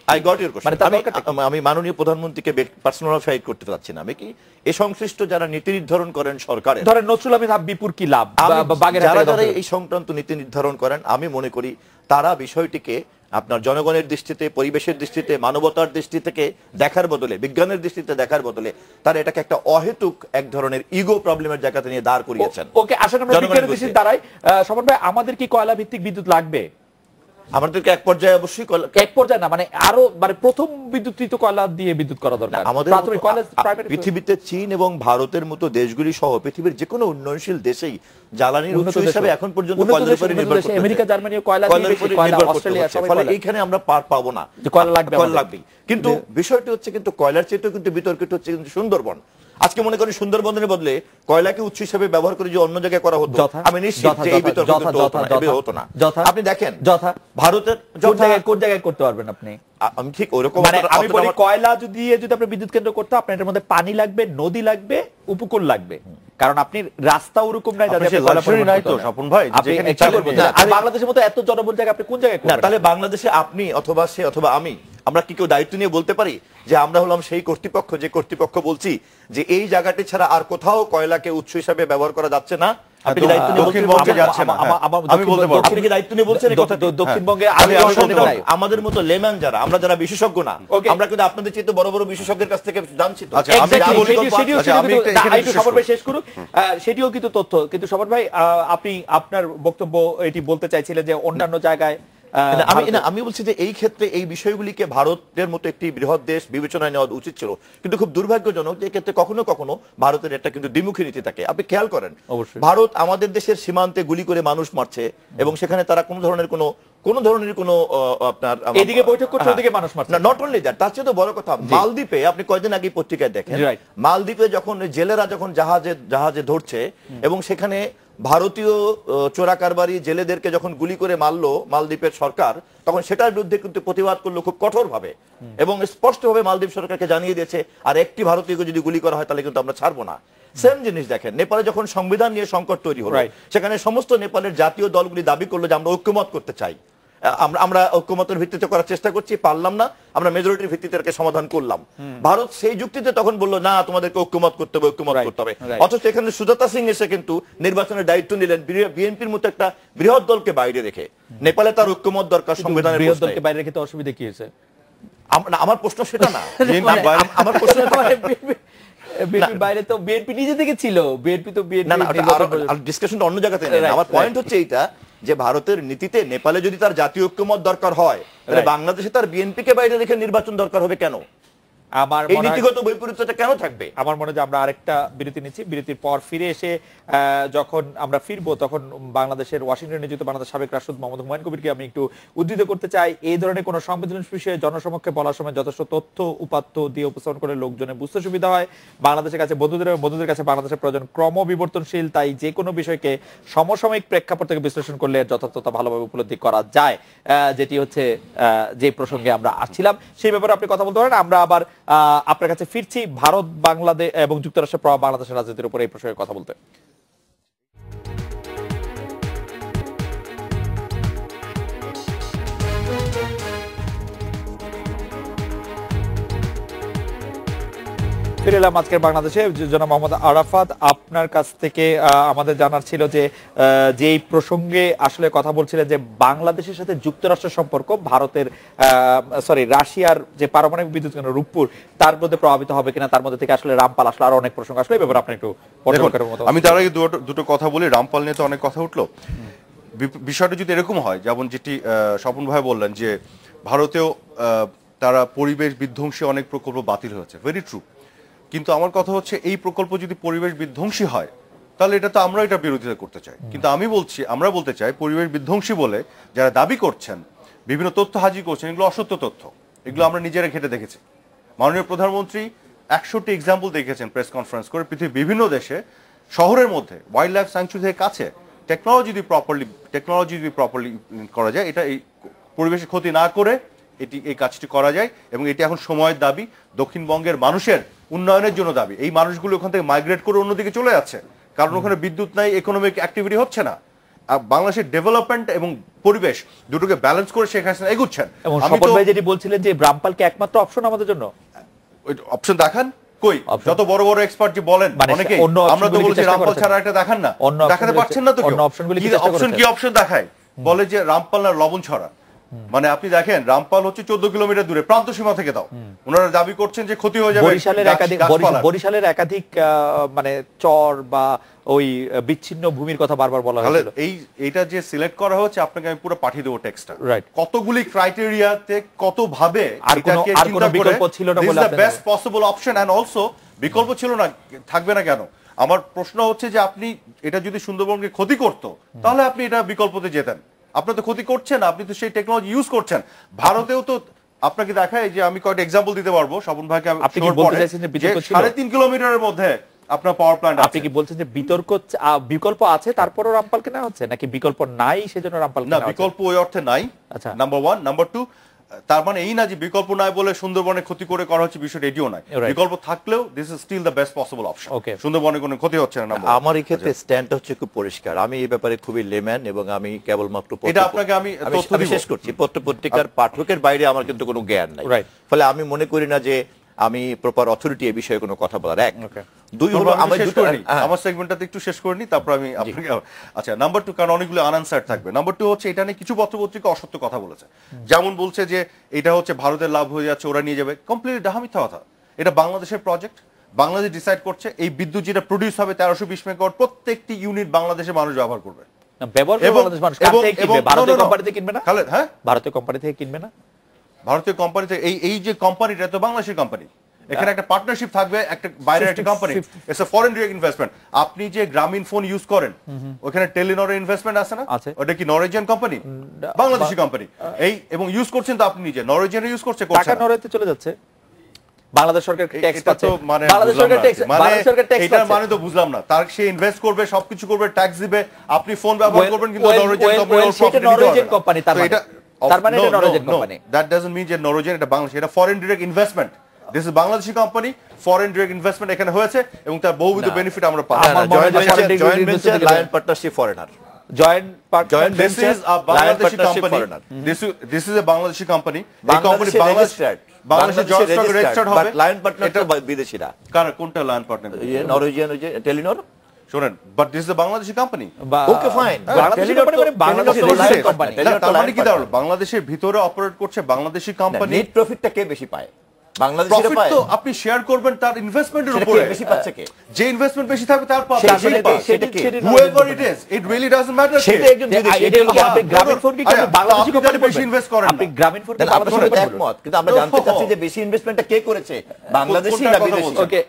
[SPEAKER 2] আমি মাননীয় প্রধানমন্ত্রীকে পার্সোনালাইজ করতে চাচ্ছি না, আমি কি এ সংশ্লিষ্ট যারা নীতি নির্ধারণ করেন সরকারের,
[SPEAKER 1] ধরেন নসরুল আহমেদ হাবিবুর কি লাভ,
[SPEAKER 2] যারা এই সংক্রান্ত নীতি নির্ধারণ করেন, আমি মনে করি তারা বিষয়টিকে আপনার জনগণের দৃষ্টিতে, পরিবেশের দৃষ্টিতে, মানবতার দৃষ্টি থেকে দেখার বদলে, বিজ্ঞানের দৃষ্টিতে দেখার বদলে তারা এটাকে একটা অহেতুক এক ধরনের ইগো প্রবলেমের জায়গাতে নিয়ে দাঁড় করিয়েছেন।
[SPEAKER 1] ওকে, আসলে আমরা বিজ্ঞানের দৃষ্টিতে দাঁড়াই। স্বপন ভাই, আমাদের কি কয়লা ভিত্তিক বিদ্যুৎ লাগবে?
[SPEAKER 2] আমাদেরকে এক পর্যায়ে অবশ্যই,
[SPEAKER 1] এক পর্যায়ে না, মানে আরো মানে প্রথম বিদ্যুৎ কয়লা দিয়ে বিদ্যুৎ করা দরকার।
[SPEAKER 2] আমাদের পৃথিবীতে চীন এবং ভারতের মতো দেশগুলি সহ পৃথিবীর যে কোনো উন্নয়নশীল দেশেই জ্বালানির উৎস হিসেবে এখন পর্যন্ত কয়লার উপরে নির্ভর করতে হচ্ছে।
[SPEAKER 1] আমেরিকা, জার্মানি কয়লা দিয়ে বেশি, কয়লা অস্ট্রেলিয়া সবাই,
[SPEAKER 2] ফলে এইখানে আমরা পার পাবো না,
[SPEAKER 1] কয়লা লাগবে।
[SPEAKER 2] কিন্তু বিষয়টি হচ্ছে কিন্তু কয়লার চেয়ে কিন্তু বিতর্কিত হচ্ছে কিন্তু সুন্দরবন। আজকে মনে করেন সুন্দরবনের বদলে কয়লাকে উৎস হিসেবে ব্যবহার করে যে অন্য জায়গায় করা হতো, আমি নিশ্চিত যে এই বিতর্ক হতো না। আপনি দেখেন ভারতের
[SPEAKER 1] কোন জায়গায় করতে পারবেন আপনি?
[SPEAKER 2] আমি ঠিক ওরকম,
[SPEAKER 1] মানে আমি বলি কয়লা যদি আপনি বিদ্যুৎ কেন্দ্র করতে, আপনার এর মধ্যে পানি লাগবে, নদী লাগবে, উপকূল লাগবে, কারণ আপনি রাস্তা ওরকম নাই যাতে
[SPEAKER 3] নাই তো স্বপন ভাই, যেখানে
[SPEAKER 1] বাংলাদেশের মতো এত জনবহুল জায়গা আপনি কোন জায়গায় করবেন?
[SPEAKER 2] তাহলে বাংলাদেশে আপনি অথবা সে অথবা আমি, আমরা কি কেউ দায়িত্ব নিয়ে বলতে পারি যে আমরা হলাম সেই কর্তৃপক্ষ যে কর্তৃপক্ষ বলছি যে এই জায়গাটি ছাড়া আর কোথাও কয়লাকে উৎস হিসাবে ব্যবহার করা যাচ্ছে না? আপনি দায়িত্ব নিয়ে দক্ষিণবঙ্গে যাচ্ছে না, আমি বলতে পারবো দক্ষিণে দায়িত্ব নিয়ে বলছেন এই কথা। দক্ষিণবঙ্গে আমাদের মতো লেম্যান যারা, আমরা যারা বিশেষজ্ঞ না, আমরা কিন্তু আপনাদের চেয়ে বড় বড় বিশেষজ্ঞের কাছ থেকে জানছি তো।
[SPEAKER 1] শেষ করুক, সেটিও কিন্তু তথ্য। কিন্তু শপথ ভাই, আপনি আপনার বক্তব্য এটি বলতে চাইছিলেন যে অন্যান্য জায়গায়
[SPEAKER 2] আমি বলছি যে এই ক্ষেত্রে এই বিষয়গুলিকে ভারতের মতো একটি বৃহৎ দেশ বিবেচনায় নেওয়া উচিত ছিল, কিন্তু খুব দুর্ভাগ্যজনক যে ক্ষেত্রে কখনো কখনো ভারতের একটা কিন্তু দ্বিমুখী নীতি থাকে। আপনি খেয়াল করেন, ভারত আমাদের দেশের সীমান্তে গুলি করে মানুষ মারছে এবং সেখানে তারা কোনো ধরনের কোনো আপনার
[SPEAKER 1] এদিকে বৈঠক করছে, ওদিকে মানুষ মারছে না।
[SPEAKER 2] নট অনলি দ্যাট, তার চেয়ে তো বড় কথা, মালদ্বীপে আপনি কয়েকদিন আগে পত্রিকায় দেখেন, মালদ্বীপে যখন জেলেরা যখন জাহাজে ধরছে এবং সেখানে ভারতীয় চোরা কারবারি জেলেদেরকে যখন গুলি করে মারলো মালদ্বীপের সরকার, তখন সেটার বিরুদ্ধে কিন্তু প্রতিবাদ করলো খুব কঠোরভাবে এবং স্পষ্টভাবে মালদ্বীপ সরকারকে জানিয়ে দিয়েছে আর একটি ভারতীয়কে যদি গুলি করা হয় তাহলে কিন্তু আমরা ছাড়বো না। সেম জিনিস দেখেন নেপালে যখন সংবিধান নিয়ে সংকট তৈরি হলো, সেখানে সমস্ত নেপালের জাতীয় দলগুলি দাবি করলো যে আমরা ঐক্যমত করতে চাই, আমরা ঐক্যমতের ভিত্তিতে করার চেষ্টা করছি, পারলাম না, আমরা মেজরিটির ভিত্তিতে সমাধান করলাম। ভারত সেই যুক্তিতে তখন বললো না, তোমাদেরকে ঐক্যমত করতে হবে। অথচ এখানে সুজাতা সিং এসে কিন্তু নির্বাচনের দায়িত্ব নিলেন বিএনপির মতো একটা বৃহৎ দলকে বাইরে রেখে। নেপালে তার ঐক্যমত দরকার, সংবিধানের
[SPEAKER 1] বৃহৎ দলকে বাইরে রেখে তো অসুবিধা কি হয়েছে?
[SPEAKER 2] আমার প্রশ্ন সেটা না, আমার প্রশ্ন
[SPEAKER 1] বাইরে তো বিএনপি নিজে থেকে ছিল, বিএনপি তো
[SPEAKER 2] ডিসকাশনটা অন্য জায়গাতে। আমার পয়েন্ট হচ্ছে এইটা যে ভারতের নীতিতে নেপালে যদি তার জাতীয় ঐক্যমত দরকার হয়, তাহলে বাংলাদেশে তার বিএনপি কে বাইরে রেখে নির্বাচন দরকার হবে কেন? এই নীতিগত বৈপরীত্যটা কেন থাকবে?
[SPEAKER 1] আমার মনে হয় আমরা আরেকটা বিরতি নিচ্ছি, বিরতির পর ফিরে এসে যখন আমরা ফিরবো তখন বাংলাদেশের ওয়াশিংটনে নিযুক্ত বাংলাদেশ সাবেক রাষ্ট্রদূত মোহাম্মদ হুমায়ুন কবিরকে আমি একটু উদ্ধৃত করতে চাই। এই ধরনের কোনো সংবেদনশীল বিষয়ে জনসমক্ষে বলার সময় যথেষ্ট তথ্য উপাত্ত দিয়ে উপস্থাপন করে লোকজনের বুঝতে সুবিধা হয়। বাংলাদেশের কাছে বন্ধুদের কাছে বাংলাদেশের প্রয়োজন ক্রমবিবর্তনশীল, তাই যে কোনো বিষয়কে সমসাময়িক প্রেক্ষাপট থেকে বিশ্লেষণ করলে যথার্থতা ভালোভাবে উপলব্ধি করা যায়, যেটি হচ্ছে যে প্রসঙ্গে আমরা আসছিলাম সেই ব্যাপারে আপনি কথা বলতে পারেন। আমরা আবার আপনার কাছে ফিরছি ভারত, বাংলাদেশ এবং যুক্তরাষ্ট্রের প্রভাব বাংলাদেশের রাজনীতির উপর এই প্রসঙ্গে কথা বলতে। ফিরে এলাম আজকের বাংলাদেশে। জনাব মোহাম্মদ আরাফাত, আপনার কাছ থেকে আমাদের জানার ছিল যে যেই প্রসঙ্গে আসলে কথা বলছিলেন যে বাংলাদেশের সাথে যুক্তরাষ্ট্রের সম্পর্ক ভারতের রাশিয়ার যে পারমাণবিক বিদ্যুৎ কেন্দ্র রূপপুর তার মধ্যে প্রভাবিত হবে কিনা, তার মধ্যে থেকে আসলে রামপাল আসলে আরো অনেক প্রসঙ্গ আসলে এই ব্যাপারে আপনি একটু
[SPEAKER 3] আমি তার আগে দুটো কথা বলি। রামপাল নিয়ে তো অনেক কথা উঠলো। বিষয়টা যদি এরকম হয় যেমন যেটি স্বপন ভাই বললেন যে ভারতেও তারা পরিবেশ বিধ্বংসী অনেক প্রকল্প বাতিল হয়েছে, ভেরি ট্রু। কিন্তু আমার কথা হচ্ছে এই প্রকল্প যদি পরিবেশ বিধ্বংসী হয় তাহলে এটা তো আমরা এটা বিরোধিতা করতে চাই, কিন্তু আমরা বলতে চাই পরিবেশ বিধ্বংসী বলে যারা দাবি করছেন, বিভিন্ন তথ্য হাজির করছেন, এগুলো অসত্য তথ্য, এগুলো আমরা নিজেরা ঘেটে দেখেছি। মাননীয় প্রধানমন্ত্রী 100টি এক্সাম্পল দেখেছেন প্রেস কনফারেন্স করে পৃথিবীর বিভিন্ন দেশে শহরের মধ্যে ওয়াইল্ড লাইফ স্যাংচুরির কাছে টেকনোলজি যদি প্রপারলি করা যায়, এটা এই পরিবেশের ক্ষতি না করে এই কাজটি করা যায় এবং এটি এখন সময়ের দাবি, দক্ষিণবঙ্গের মানুষের উন্নয়নের জন্য দাবি। এই মানুষগুলো ওখান থেকে মাইগ্রেট করে অন্যদিকে চলে যাচ্ছে কারণ ওখানে বিদ্যুৎ নাই, ইকোনমিক অ্যাক্টিভিটি হচ্ছে না। বাংলাদেশের ডেভেলপমেন্ট এবং পরিবেশ দুটোকে ব্যালেন্স করে শেখ হাসিনা এগুচ্ছেন।
[SPEAKER 1] যেটি বলছিলেন যে রামপালকে একমাত্র অপশন আমাদের জন্য,
[SPEAKER 3] অপশন দেখান কই? যত বড় বড় এক্সপার্ট যে বলেন অনেকে, আমরা তো বলছি রামপাল ছাড়া একটা দেখান না, দেখাতে পারছেন না তো। অপশন কি অপশন দেখায়? বলে যে রামপাল না লবণ ছড়া। মানে আপনি দেখেন রামপাল হচ্ছে 14 কিলোমিটার দূরে, প্রান্ত সীমা থেকে দাও। ওনারা দাবি করছেন যে ক্ষতি হয়ে যাবে।
[SPEAKER 1] বরিশালের একাধিক মানে চর বা ওই বিচ্ছিন্ন ভূমির কথা বারবার বলা হয়েছিল।
[SPEAKER 3] এইটা যে সিলেক্ট করা হচ্ছে, আপনাকে আমি পুরো পাঠিয়ে দেবো টেক্সটটা, কতগুলি ক্রাইটেরিয়াতে কত ভাবে এটাকে চিন্তা করে
[SPEAKER 1] বিকল্প ছিল না বলে
[SPEAKER 3] the best possible option. And also বিকল্প ছিল না, থাকবে না কেন? আমার প্রশ্ন হচ্ছে যে আপনি এটা যদি সুন্দরবনকে ক্ষতি করত তাহলে আপনি এটা বিকল্পতে যেতেন। আপনি তো ক্ষতি করছেন, আপনি তো সেই টেকনোলজি ইউজ করছেন। ভারতেও তো আপনাকে দেখায় যে আমি কয়েকটা এক্সাম্পল দিতে পারবো স্বপন ভাইকে।
[SPEAKER 1] আপনি কি বলতে চাইছেন যে বিতর্ক ছিল?
[SPEAKER 3] 3.5 কিলোমিটারের মধ্যে আপনার পাওয়ার প্ল্যান্ট আছে।
[SPEAKER 1] আপনি কি বলছেন যে বিকল্প আছে তারপরও রামপাল কেনা হচ্ছে, নাকি বিকল্প নাই সেজন্য রামপাল কেনা
[SPEAKER 3] না,
[SPEAKER 1] হচ্ছে?
[SPEAKER 3] বিকল্প ওই অর্থে নাই,
[SPEAKER 1] আচ্ছা।
[SPEAKER 3] নাম্বার 1। নাম্বার 2, তার মানে এই না যে বিকল্প নাই বলে সুন্দরবনে ক্ষতি করে করা হচ্ছে, বিষয়টা এটিও নাই।
[SPEAKER 1] Right.
[SPEAKER 3] বিকল্প থাকলেও this is still the best possible option.
[SPEAKER 1] Okay.
[SPEAKER 3] সুন্দরবনে কোনো ক্ষতি হচ্ছে না। number one।
[SPEAKER 2] আমার এই ক্ষেত্রে স্ট্যান্ড হচ্ছে খুব পরিষ্কার। আমি এই ব্যাপারে খুবই লেম্যান এবং আমি কেবলমাত্র
[SPEAKER 3] এটা আপনাকে আমি তথ্য দিব।
[SPEAKER 2] শেষ করছি, পত্রিকার পাঠকের বাইরে আমার কিন্তু কোনো জ্ঞান নাই।
[SPEAKER 1] Right.
[SPEAKER 2] ফলে আমি মনে করি না যে আমি প্রপার অথরিটি এই বিষয়ে কোনো কথা বলার। এক,
[SPEAKER 1] Okay.
[SPEAKER 2] দুই হলো
[SPEAKER 3] আমি শেষ করে নিই,
[SPEAKER 2] হ্যাঁ।
[SPEAKER 3] আমার সেগমেন্টটাতে একটু শেষ করে নিই, তারপর আমি আপনাকে। আচ্ছা, নাম্বার 2, কারণ অনেকগুলো আনআনসার্ড থাকবে। নাম্বার 2 হচ্ছে এটা নিয়ে কিছু পত্রপত্রিকা অসত্য কথা বলেছে, যেমন বলছে যে এটা হচ্ছে ভারতের লাভ হয়ে যাচ্ছে, ওরা নিয়ে যাবে। কমপ্লিটলি ডাহা মিথ্যা কথা। এটা বাংলাদেশের প্রজেক্ট, বাংলাদেশ ডিসাইড করছে। এই বিদ্যুৎ যেটা প্রডিউস হবে 1320 মেগাওয়াট, প্রত্যেকটি ইউনিট বাংলাদেশের মানুষ ব্যবহার করবে।
[SPEAKER 1] ব্যবহার করে বাংলাদেশ মানুষ কার থেকে কিনবে? ভারতীয় কোম্পানি থেকে কিনবে না?
[SPEAKER 3] খালেদ, হ্যাঁ,
[SPEAKER 1] ভারতীয় কোম্পানি থেকে কিনবে না?
[SPEAKER 3] ভারতীয় কোম্পানি থেকে এই যে কোম্পানিটা তো বাংলাদেশের কোম্পানি, এখানে একটা পার্টনারশিপ থাকবে, একটা বাইরের একটা company, it's a foreign direct investment. আপনি যে গ্রামীণ ফোন ইউজ করেন, ওখানে টেলিনরের ইনভেস্টমেন্ট আছে না?
[SPEAKER 1] আছে।
[SPEAKER 3] ওটা কি নরওয়েজিয়ান কোম্পানি? বাংলাদেশি কোম্পানি। এই এবং ইউজ করছেন তো আপনি নিজে, নরওয়েজিয়ান ইউজ করছে,
[SPEAKER 1] টাকা
[SPEAKER 3] করছে না।
[SPEAKER 1] নরওয়েতে চলে যাচ্ছে, বাংলাদেশ সরকার ট্যাক্স
[SPEAKER 3] এটা
[SPEAKER 1] পাচ্ছে।
[SPEAKER 3] তো মানে
[SPEAKER 1] বাংলাদেশ
[SPEAKER 3] বুঝলাম
[SPEAKER 1] সরকার
[SPEAKER 3] না
[SPEAKER 1] ট্যাক্স,
[SPEAKER 3] আর কি। মানে
[SPEAKER 1] বাংলাদেশ সরকার ট্যাক্স
[SPEAKER 3] এটার
[SPEAKER 1] পাচ্ছে।
[SPEAKER 3] মানে তো বুঝলাম না। তার সে ইনভেস্ট করবে, সবকিছু করবে, ট্যাক্স দিবে, আপনি ফোন ব্যবহার করবেন, কিন্তু নরওয়েজিয়ান কোম্পানি ওর প্রফিট নিতে
[SPEAKER 1] নরওয়েজিয়ান
[SPEAKER 3] পারবে না।
[SPEAKER 1] কোম্পানি, তার
[SPEAKER 3] তো
[SPEAKER 1] মানে
[SPEAKER 3] এটা
[SPEAKER 1] তার মানে এটা Norwegian company.
[SPEAKER 3] That doesn't mean যে নরওয়েজিয়ান এটা বাংলাদেশ, এটা foreign direct investment. This is Bangladeshi company, foreign direct investment এখানে হয়েছে এবং তার বহুবিধ বেনিফিট আমরা পাচ্ছি।
[SPEAKER 1] আমার মনে হয়
[SPEAKER 2] joint
[SPEAKER 1] foreign
[SPEAKER 2] venture
[SPEAKER 1] investment
[SPEAKER 2] lion partnership foreigner.
[SPEAKER 1] Joint
[SPEAKER 2] Joint
[SPEAKER 3] This
[SPEAKER 2] venture,
[SPEAKER 3] is a
[SPEAKER 2] Lion
[SPEAKER 3] Bangladeshi
[SPEAKER 2] Partnership
[SPEAKER 3] company.
[SPEAKER 2] foreigner.
[SPEAKER 3] This is a Bangladeshi company. এই কোম্পানি
[SPEAKER 2] বাংলাদেশে registered,
[SPEAKER 3] বাংলাদেশে জব স্টক রেজিস্টার্ড হবে।
[SPEAKER 2] বাট লায়ন পার্টনার
[SPEAKER 3] এটা
[SPEAKER 2] তো বিদেশিরা।
[SPEAKER 3] কার কোনটা lion partner?
[SPEAKER 2] Norwegian ওই যে টেলিনর।
[SPEAKER 3] শুনেন, but this is a Bangladeshi company.
[SPEAKER 2] Okay fine,
[SPEAKER 1] Bangladeshi company মানে বাংলাদেশের রেজিস্টার্ড কোম্পানি।
[SPEAKER 3] তার মানে কি দাঁড়ালো? বাংলাদেশের ভিতরে অপারেট করছে বাংলাদেশি কোম্পানি।
[SPEAKER 2] নেট প্রফিটটা কে বেশি পায়? বাংলাদেশিরা
[SPEAKER 3] প্রফিট
[SPEAKER 2] পায়।
[SPEAKER 3] তো আপনি শেয়ার করবেন তার ইনভেস্টমেন্টের
[SPEAKER 2] সেটা
[SPEAKER 3] উপরে।
[SPEAKER 2] কে বেশি পাচ্ছে কে?
[SPEAKER 3] যে ইনভেস্টমেন্ট বেশি থাকবে তার পাবে।
[SPEAKER 2] সেটা কে?
[SPEAKER 3] Whoever it is, it really doesn't matter.
[SPEAKER 2] সেটা একজন বিদেশি।
[SPEAKER 1] আপনি গ্রামীণ ফোন কি
[SPEAKER 3] আচ্ছা,
[SPEAKER 1] বাংলাদেশি
[SPEAKER 3] আপনি
[SPEAKER 1] কোম্পানি
[SPEAKER 3] তাহলে বেশি ইনভেস্ট করেন
[SPEAKER 1] আপনি
[SPEAKER 3] না।
[SPEAKER 1] গ্রামীণ ফোন
[SPEAKER 2] তাহলে আপনার সাথে একমত, কিন্তু আমরা জানতে চাচ্ছি যে বেশি ইনভেস্টমেন্টটা কে করেছে, বাংলাদেশি
[SPEAKER 3] কোনটার
[SPEAKER 2] না
[SPEAKER 3] কথা
[SPEAKER 2] বিদেশি?
[SPEAKER 3] বলছেন?
[SPEAKER 2] ওকে,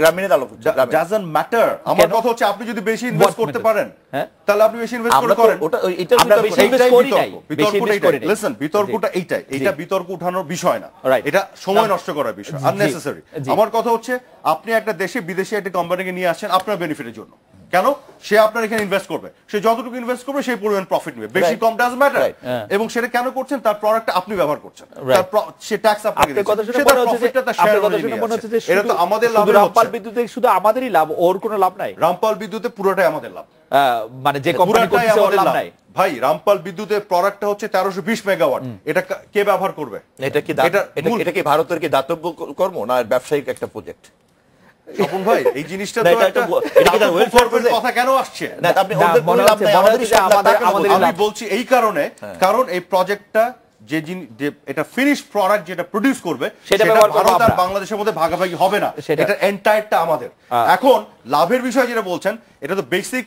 [SPEAKER 2] গ্রামীণের আলো করছে, গ্রামীণ।
[SPEAKER 3] doesn't matter. আমার কথা হচ্ছে আপনি যদি বেশি ইনভেস্ট
[SPEAKER 1] What
[SPEAKER 3] করতে
[SPEAKER 1] matter?
[SPEAKER 3] পারেন,
[SPEAKER 1] হ্যাঁ?
[SPEAKER 3] তাহলে আপনি বেশি ইনভেস্ট
[SPEAKER 2] আমরা তো
[SPEAKER 3] করেন।
[SPEAKER 2] ওটা এটার
[SPEAKER 1] আমরা
[SPEAKER 2] বিতর্ক
[SPEAKER 1] বেশি
[SPEAKER 2] না।
[SPEAKER 1] invest করি নাই। বেশি
[SPEAKER 3] বিতর্কটা
[SPEAKER 1] invest করি নাই।
[SPEAKER 3] লিসেন, বিতর্কটা এইটাই, এটা বিতর্ক উঠানোর বিষয় না।
[SPEAKER 1] Right.
[SPEAKER 3] এটা সময় নষ্ট করার বিষয়,
[SPEAKER 1] জি,
[SPEAKER 3] আননেসেসারি।
[SPEAKER 1] জি।
[SPEAKER 3] আমার কথা হচ্ছে আপনি একটা দেশে বিদেশি একটা কোম্পানিকে নিয়ে আসছেন আপনার বেনিফিটের জন্য। কেন? সে আপনার এখানে ইনভেস্ট করবে, সে যতটুকু ইনভেস্ট করবে সেই পরিমাণ প্রফিট নেবে, বেশি
[SPEAKER 2] Right.
[SPEAKER 3] Com doesn't matter.
[SPEAKER 2] Right.
[SPEAKER 3] এবং সেটা কেন করছেন? তার প্রোডাক্টটা আপনি ব্যবহার করছেন,
[SPEAKER 1] Right.
[SPEAKER 3] তার সে ট্যাক্স আপনাকে
[SPEAKER 1] আপনার কথা
[SPEAKER 3] দিচ্ছে,
[SPEAKER 1] শুনে
[SPEAKER 3] সে তার
[SPEAKER 1] মনে হচ্ছে যে
[SPEAKER 3] প্রফিটটা তার
[SPEAKER 1] আপনার
[SPEAKER 3] শেয়ার
[SPEAKER 1] কথা শুনে মনে হচ্ছে যে
[SPEAKER 3] এটা তো আমাদের
[SPEAKER 1] শুধু
[SPEAKER 3] লাভের
[SPEAKER 1] রামপাল
[SPEAKER 3] হচ্ছে।
[SPEAKER 1] বিদ্যুতে শুধু আমাদেরই লাভ, ওর কোনো লাভ নাই।
[SPEAKER 3] রামপাল বিদ্যুতে পুরোটাই আমাদের লাভ,
[SPEAKER 1] মানে যে কোম্পানি
[SPEAKER 3] পুরোটাই
[SPEAKER 1] করতেছে ওর
[SPEAKER 3] আমাদের
[SPEAKER 1] লাভ
[SPEAKER 3] লাভ।
[SPEAKER 1] নাই।
[SPEAKER 3] ভাই, রামপাল বিদ্যুতের প্রোডাক্টটা হচ্ছে 1320 মেগাওয়াট। এটা কে ব্যবহার করবে?
[SPEAKER 2] এটা কি এটা কি ভারতের কি দাতব্য কর্ম না ব্যবসায়িক একটা প্রজেক্ট?
[SPEAKER 3] স্বপন ভাই, এই জিনিসটা
[SPEAKER 2] না,
[SPEAKER 3] তো
[SPEAKER 2] এটা
[SPEAKER 3] একটা
[SPEAKER 2] এটা কি তার
[SPEAKER 3] দাতব্য
[SPEAKER 2] welfare
[SPEAKER 3] কর্মের
[SPEAKER 2] project?
[SPEAKER 3] কথা কেন আসছে?
[SPEAKER 2] না, আপনি
[SPEAKER 1] না,
[SPEAKER 2] ওদের
[SPEAKER 1] মনে
[SPEAKER 2] কোনো লাভ
[SPEAKER 1] হচ্ছে-
[SPEAKER 2] নাই,
[SPEAKER 1] মনে
[SPEAKER 2] আমাদেরই
[SPEAKER 1] হচ্ছে
[SPEAKER 2] সব লাভ,
[SPEAKER 1] আমাদের-
[SPEAKER 2] তাই কেন
[SPEAKER 1] আমাদের
[SPEAKER 2] বলছেন?
[SPEAKER 3] আমি
[SPEAKER 1] লাভ।
[SPEAKER 3] বলছি এই কারণে, কারণ এই প্রজেক্টটা যে এটা ফিনিশ প্রোডাক্ট যেটা প্রডিউস করবে
[SPEAKER 1] সেটা
[SPEAKER 3] সেটা
[SPEAKER 1] ব্যবহার করবো
[SPEAKER 3] ভারত আর
[SPEAKER 1] আমরা।
[SPEAKER 3] বাংলাদেশের মধ্যে ভাগাভাগি হবে না,
[SPEAKER 1] সেটা-
[SPEAKER 3] এটা এন্টায়ারটা আমাদের। এখন লাভের বিষয় যেটা বলছেন, এটা তো বেসিক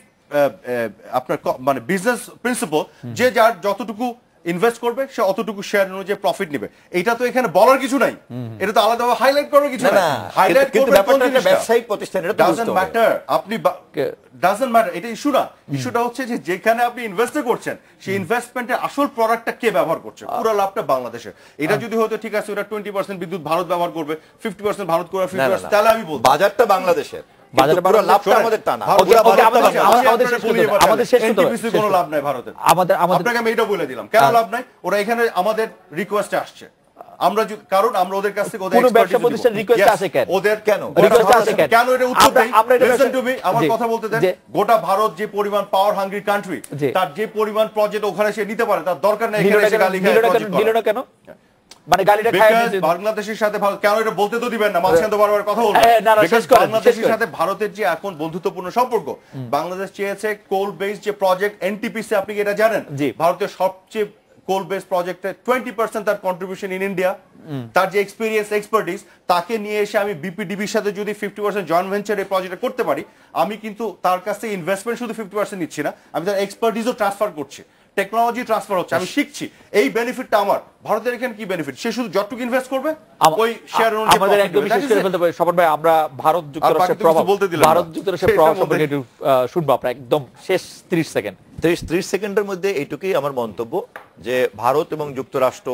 [SPEAKER 3] আপনার মানে বিজনেস প্রিন্সিপল, যে যার যতটুকু ইনভেস্ট করবে সে অতটুকু শেয়ার অনুযায়ী প্রফিট নেবে। এটা তো এখানে বলার কিছু নাই, এটা তো আলাদাভাবে হাইলাইট করার কিছু
[SPEAKER 2] না,
[SPEAKER 3] নাই।
[SPEAKER 2] না,
[SPEAKER 3] হাইলাইট
[SPEAKER 2] কিন্তু
[SPEAKER 3] করবে কোন
[SPEAKER 2] ব্যাপারটা একটা
[SPEAKER 3] জিনিসটা?
[SPEAKER 2] ব্যবসায়িক প্রতিষ্ঠান, এটা তো বুঝতে
[SPEAKER 3] ডাজন্ট
[SPEAKER 2] হবে।
[SPEAKER 3] ম্যাটার। আপনি ডাজন্ট ম্যাটার, এটা ইস্যু না। ইস্যুটা হচ্ছে যে যেখানে আপনি ইনভেস্ট করছেন সেই ইনভেস্টমেন্টের আসল প্রোডাক্টটা কে ব্যবহার করছে, পুরো লাভটা বাংলাদেশের। এটা যদি হতো ঠিক আছে, ওটা 20% বিদ্যুৎ ভারত ব্যবহার করবে, 50% ভারত করবে,
[SPEAKER 2] না, না,
[SPEAKER 3] 50%,
[SPEAKER 2] না।
[SPEAKER 3] তাহলে আমি বলবো
[SPEAKER 2] বাজারটা বাংলাদেশের,
[SPEAKER 1] বাজারে
[SPEAKER 2] কিন্তু পুরো
[SPEAKER 1] বাংলাদেশ-
[SPEAKER 2] লাভটা
[SPEAKER 3] শোনেন,
[SPEAKER 2] আমাদের টা না।
[SPEAKER 3] ভারত-
[SPEAKER 2] পুরো
[SPEAKER 1] ওকে,
[SPEAKER 2] বাজারটা
[SPEAKER 1] আমাদের-
[SPEAKER 2] বাংলাদেশের।
[SPEAKER 1] আমাদের শেষ করতে হবে, আমাদের শেষ করতে হবে।
[SPEAKER 3] NTPC কোনো লাভ নাই ভারতের।
[SPEAKER 1] আমাদের-
[SPEAKER 3] আপনাকে আমি এটা বলে দিলাম কেন লাভ নাই। ওরা এখানে আমাদের রিকোয়েস্টে আসছে, আমরা কারণ আমরা ওদের কাছ থেকে ওদের
[SPEAKER 1] কোনো ব্যবসা
[SPEAKER 3] expertise
[SPEAKER 1] প্রতিষ্ঠান
[SPEAKER 3] নিব।
[SPEAKER 1] request
[SPEAKER 3] Yes,
[SPEAKER 1] আসে কেন?
[SPEAKER 3] ওদের
[SPEAKER 2] কেন?
[SPEAKER 1] Request আসে কেন?
[SPEAKER 3] কেন এটা উত্তর
[SPEAKER 1] আমরা-
[SPEAKER 3] দেই।
[SPEAKER 1] আমরা এটা
[SPEAKER 3] Listen
[SPEAKER 1] ব্যবসা-
[SPEAKER 3] to me, আমার
[SPEAKER 1] জি,
[SPEAKER 3] কথা বলতে দেন।
[SPEAKER 1] জি।
[SPEAKER 3] গোটা ভারত যে পরিমাণ পাওয়ার হাঙ্গ্রি কান্ট্রি,
[SPEAKER 1] জি।
[SPEAKER 3] তার যে পরিমাণ প্রজেক্ট ওখানে সে নিতে পারে, তার দরকার নেই
[SPEAKER 1] নিল
[SPEAKER 3] এখানে
[SPEAKER 1] না
[SPEAKER 3] এসে
[SPEAKER 1] কেন?
[SPEAKER 3] গালি
[SPEAKER 1] নিল
[SPEAKER 3] খায়
[SPEAKER 1] না কেন?
[SPEAKER 3] project
[SPEAKER 1] নিল
[SPEAKER 3] করা।
[SPEAKER 1] না কেন? মানে গালিটা খায়
[SPEAKER 3] Because বাংলাদেশের সাথে কেন এটা বলতে তো দিবেন না, মাঝখানে তো বারবার কথা বলবেন।
[SPEAKER 1] না, না, শেষ
[SPEAKER 3] Because
[SPEAKER 1] করেন, শেষ
[SPEAKER 3] বাংলাদেশের
[SPEAKER 1] করেন।
[SPEAKER 3] সাথে ভারতের যে এখন বন্ধুত্বপূর্ণ সম্পর্ক, বাংলাদেশ চেয়েছে কোল বেস যে প্রজেক্ট এনটিপিসি, আপনি কি এটা জানেন?
[SPEAKER 1] জি।
[SPEAKER 3] ভারতের সবচেয়ে কোল বেস প্রজেক্টে 20% তার কন্ট্রিবিউশন ইন ইন্ডিয়া। তার যে এক্সপেরিয়েন্স এক্সপার্টিস, তাকে নিয়ে এসে আমি বিপিডিবির সাথে যদি 50% জয়েন্ট ভেঞ্চার এই প্রজেক্টে করতে পারি, আমি কিন্তু তার কাছ থেকে ইনভেস্টমেন্ট শুধু 50% নিচ্ছি না, আমি তার এক্সপার্টিসও ট্রান্সফার করছি, টেকনোলজি ট্রান্সফার হচ্ছে, আমি শিখছি। এই বেনিফিটটা আমার। ভারতের এখানে কি বেনিফিট? সে শুধু যতটুকু ইনভেস্ট করবে ওই শেয়ার অনুযায়ী
[SPEAKER 1] আমাদের
[SPEAKER 3] profit
[SPEAKER 1] একদম
[SPEAKER 3] নেবে।
[SPEAKER 1] শেষ
[SPEAKER 3] That
[SPEAKER 1] করে
[SPEAKER 3] is it.
[SPEAKER 1] ফেলতে পারি স্বপন ভাই। আমরা ভারত যুক্তরাষ্ট্রের
[SPEAKER 3] বাকি তো কিছু
[SPEAKER 1] প্রভাব,
[SPEAKER 3] বলতে দিলেন না।
[SPEAKER 1] ভারত যুক্তরাষ্ট্রের
[SPEAKER 3] সেটার
[SPEAKER 1] প্রভাব
[SPEAKER 3] মধ্যে-
[SPEAKER 1] সম্পর্কে একটু শুনবো আপনার একদম শেষ 30 সেকেন্ড।
[SPEAKER 2] 30 সেকেন্ডের মধ্যে এইটুকুই আমার মন্তব্য যে ভারত এবং যুক্তরাষ্ট্র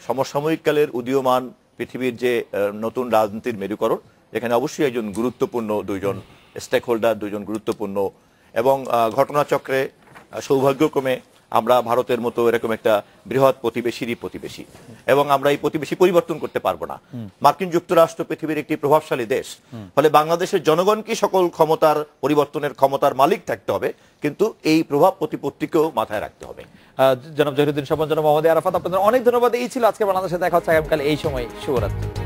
[SPEAKER 2] সমসাময়িক কালের উদীয়মান পৃথিবীর যে নতুন রাজনীতির মেরুকরণ, এখানে অবশ্যই একজন গুরুত্বপূর্ণ দুইজন স্টেক হোল্ডার, দুইজন গুরুত্বপূর্ণ, এবং ঘটনাচক্রে সৌভাগ্যক্রমে আমরা ভারতের মতো এরকম একটা বৃহৎ প্রতিবেশীরই প্রতিবেশী, এবং আমরা এই প্রতিবেশী পরিবর্তন করতে পারবো না। মার্কিন যুক্তরাষ্ট্র পৃথিবীর একটি প্রভাবশালী দেশ, ফলে বাংলাদেশের জনগণকে সকল ক্ষমতার পরিবর্তনের ক্ষমতার মালিক থাকতে হবে, কিন্তু এই প্রভাব প্রতিপত্তিকেও মাথায় রাখতে হবে।
[SPEAKER 1] জনাব জহিরুদ্দিন স্বপন, জনাব মোহাম্মদ আরাফাত, আপনাদের অনেক ধন্যবাদ। এই ছিল আজকে বাংলাদেশে দেখা হচ্ছে আগামীকাল এই সময়। শুভরাত্রি।